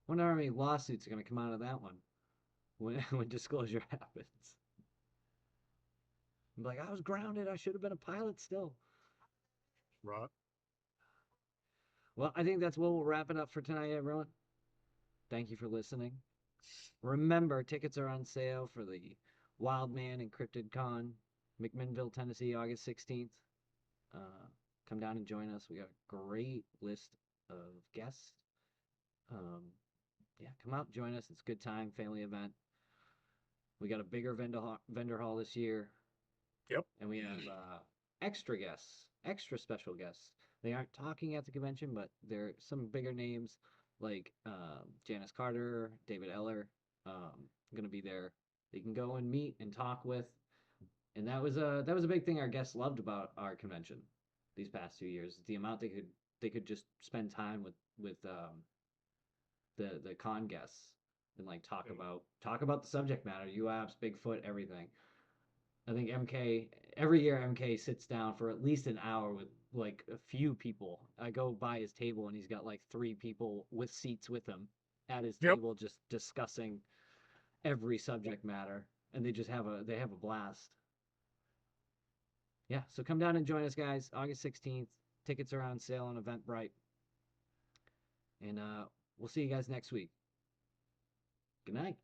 Wonder how many lawsuits are going to come out of that one when when disclosure happens. I'm like, "I was grounded. I should have been a pilot still." Right. Well, I think that's what we'll wrap it up for tonight, everyone. Thank you for listening. Remember, tickets are on sale for the Wild Man Encrypted Con, McMinnville, Tennessee, August 16th. Uh, Come down and join us. We got a great list of guests. Um, yeah, come out, join us. It's a good time, family event. We got a bigger vendor hall this year, Yep. and we have extra guests, extra special guests. They aren't talking at the convention, but they're some bigger names like Janice Carter, David Eller, going to be there. They can go and meet and talk with, and that was a big thing our guests loved about our convention these past 2 years. The amount they could just spend time with the con guests and like talk about the subject matter, UAPs, Bigfoot, everything. I think MK every year MK sits down for at least an hour with like a few people. I go by his table and he's got like three people with seats with him at his Yep. table just discussing every subject matter, and they have a blast. Yeah, so come down and join us, guys. August 16th. Tickets are on sale on Eventbrite. And we'll see you guys next week. Good night.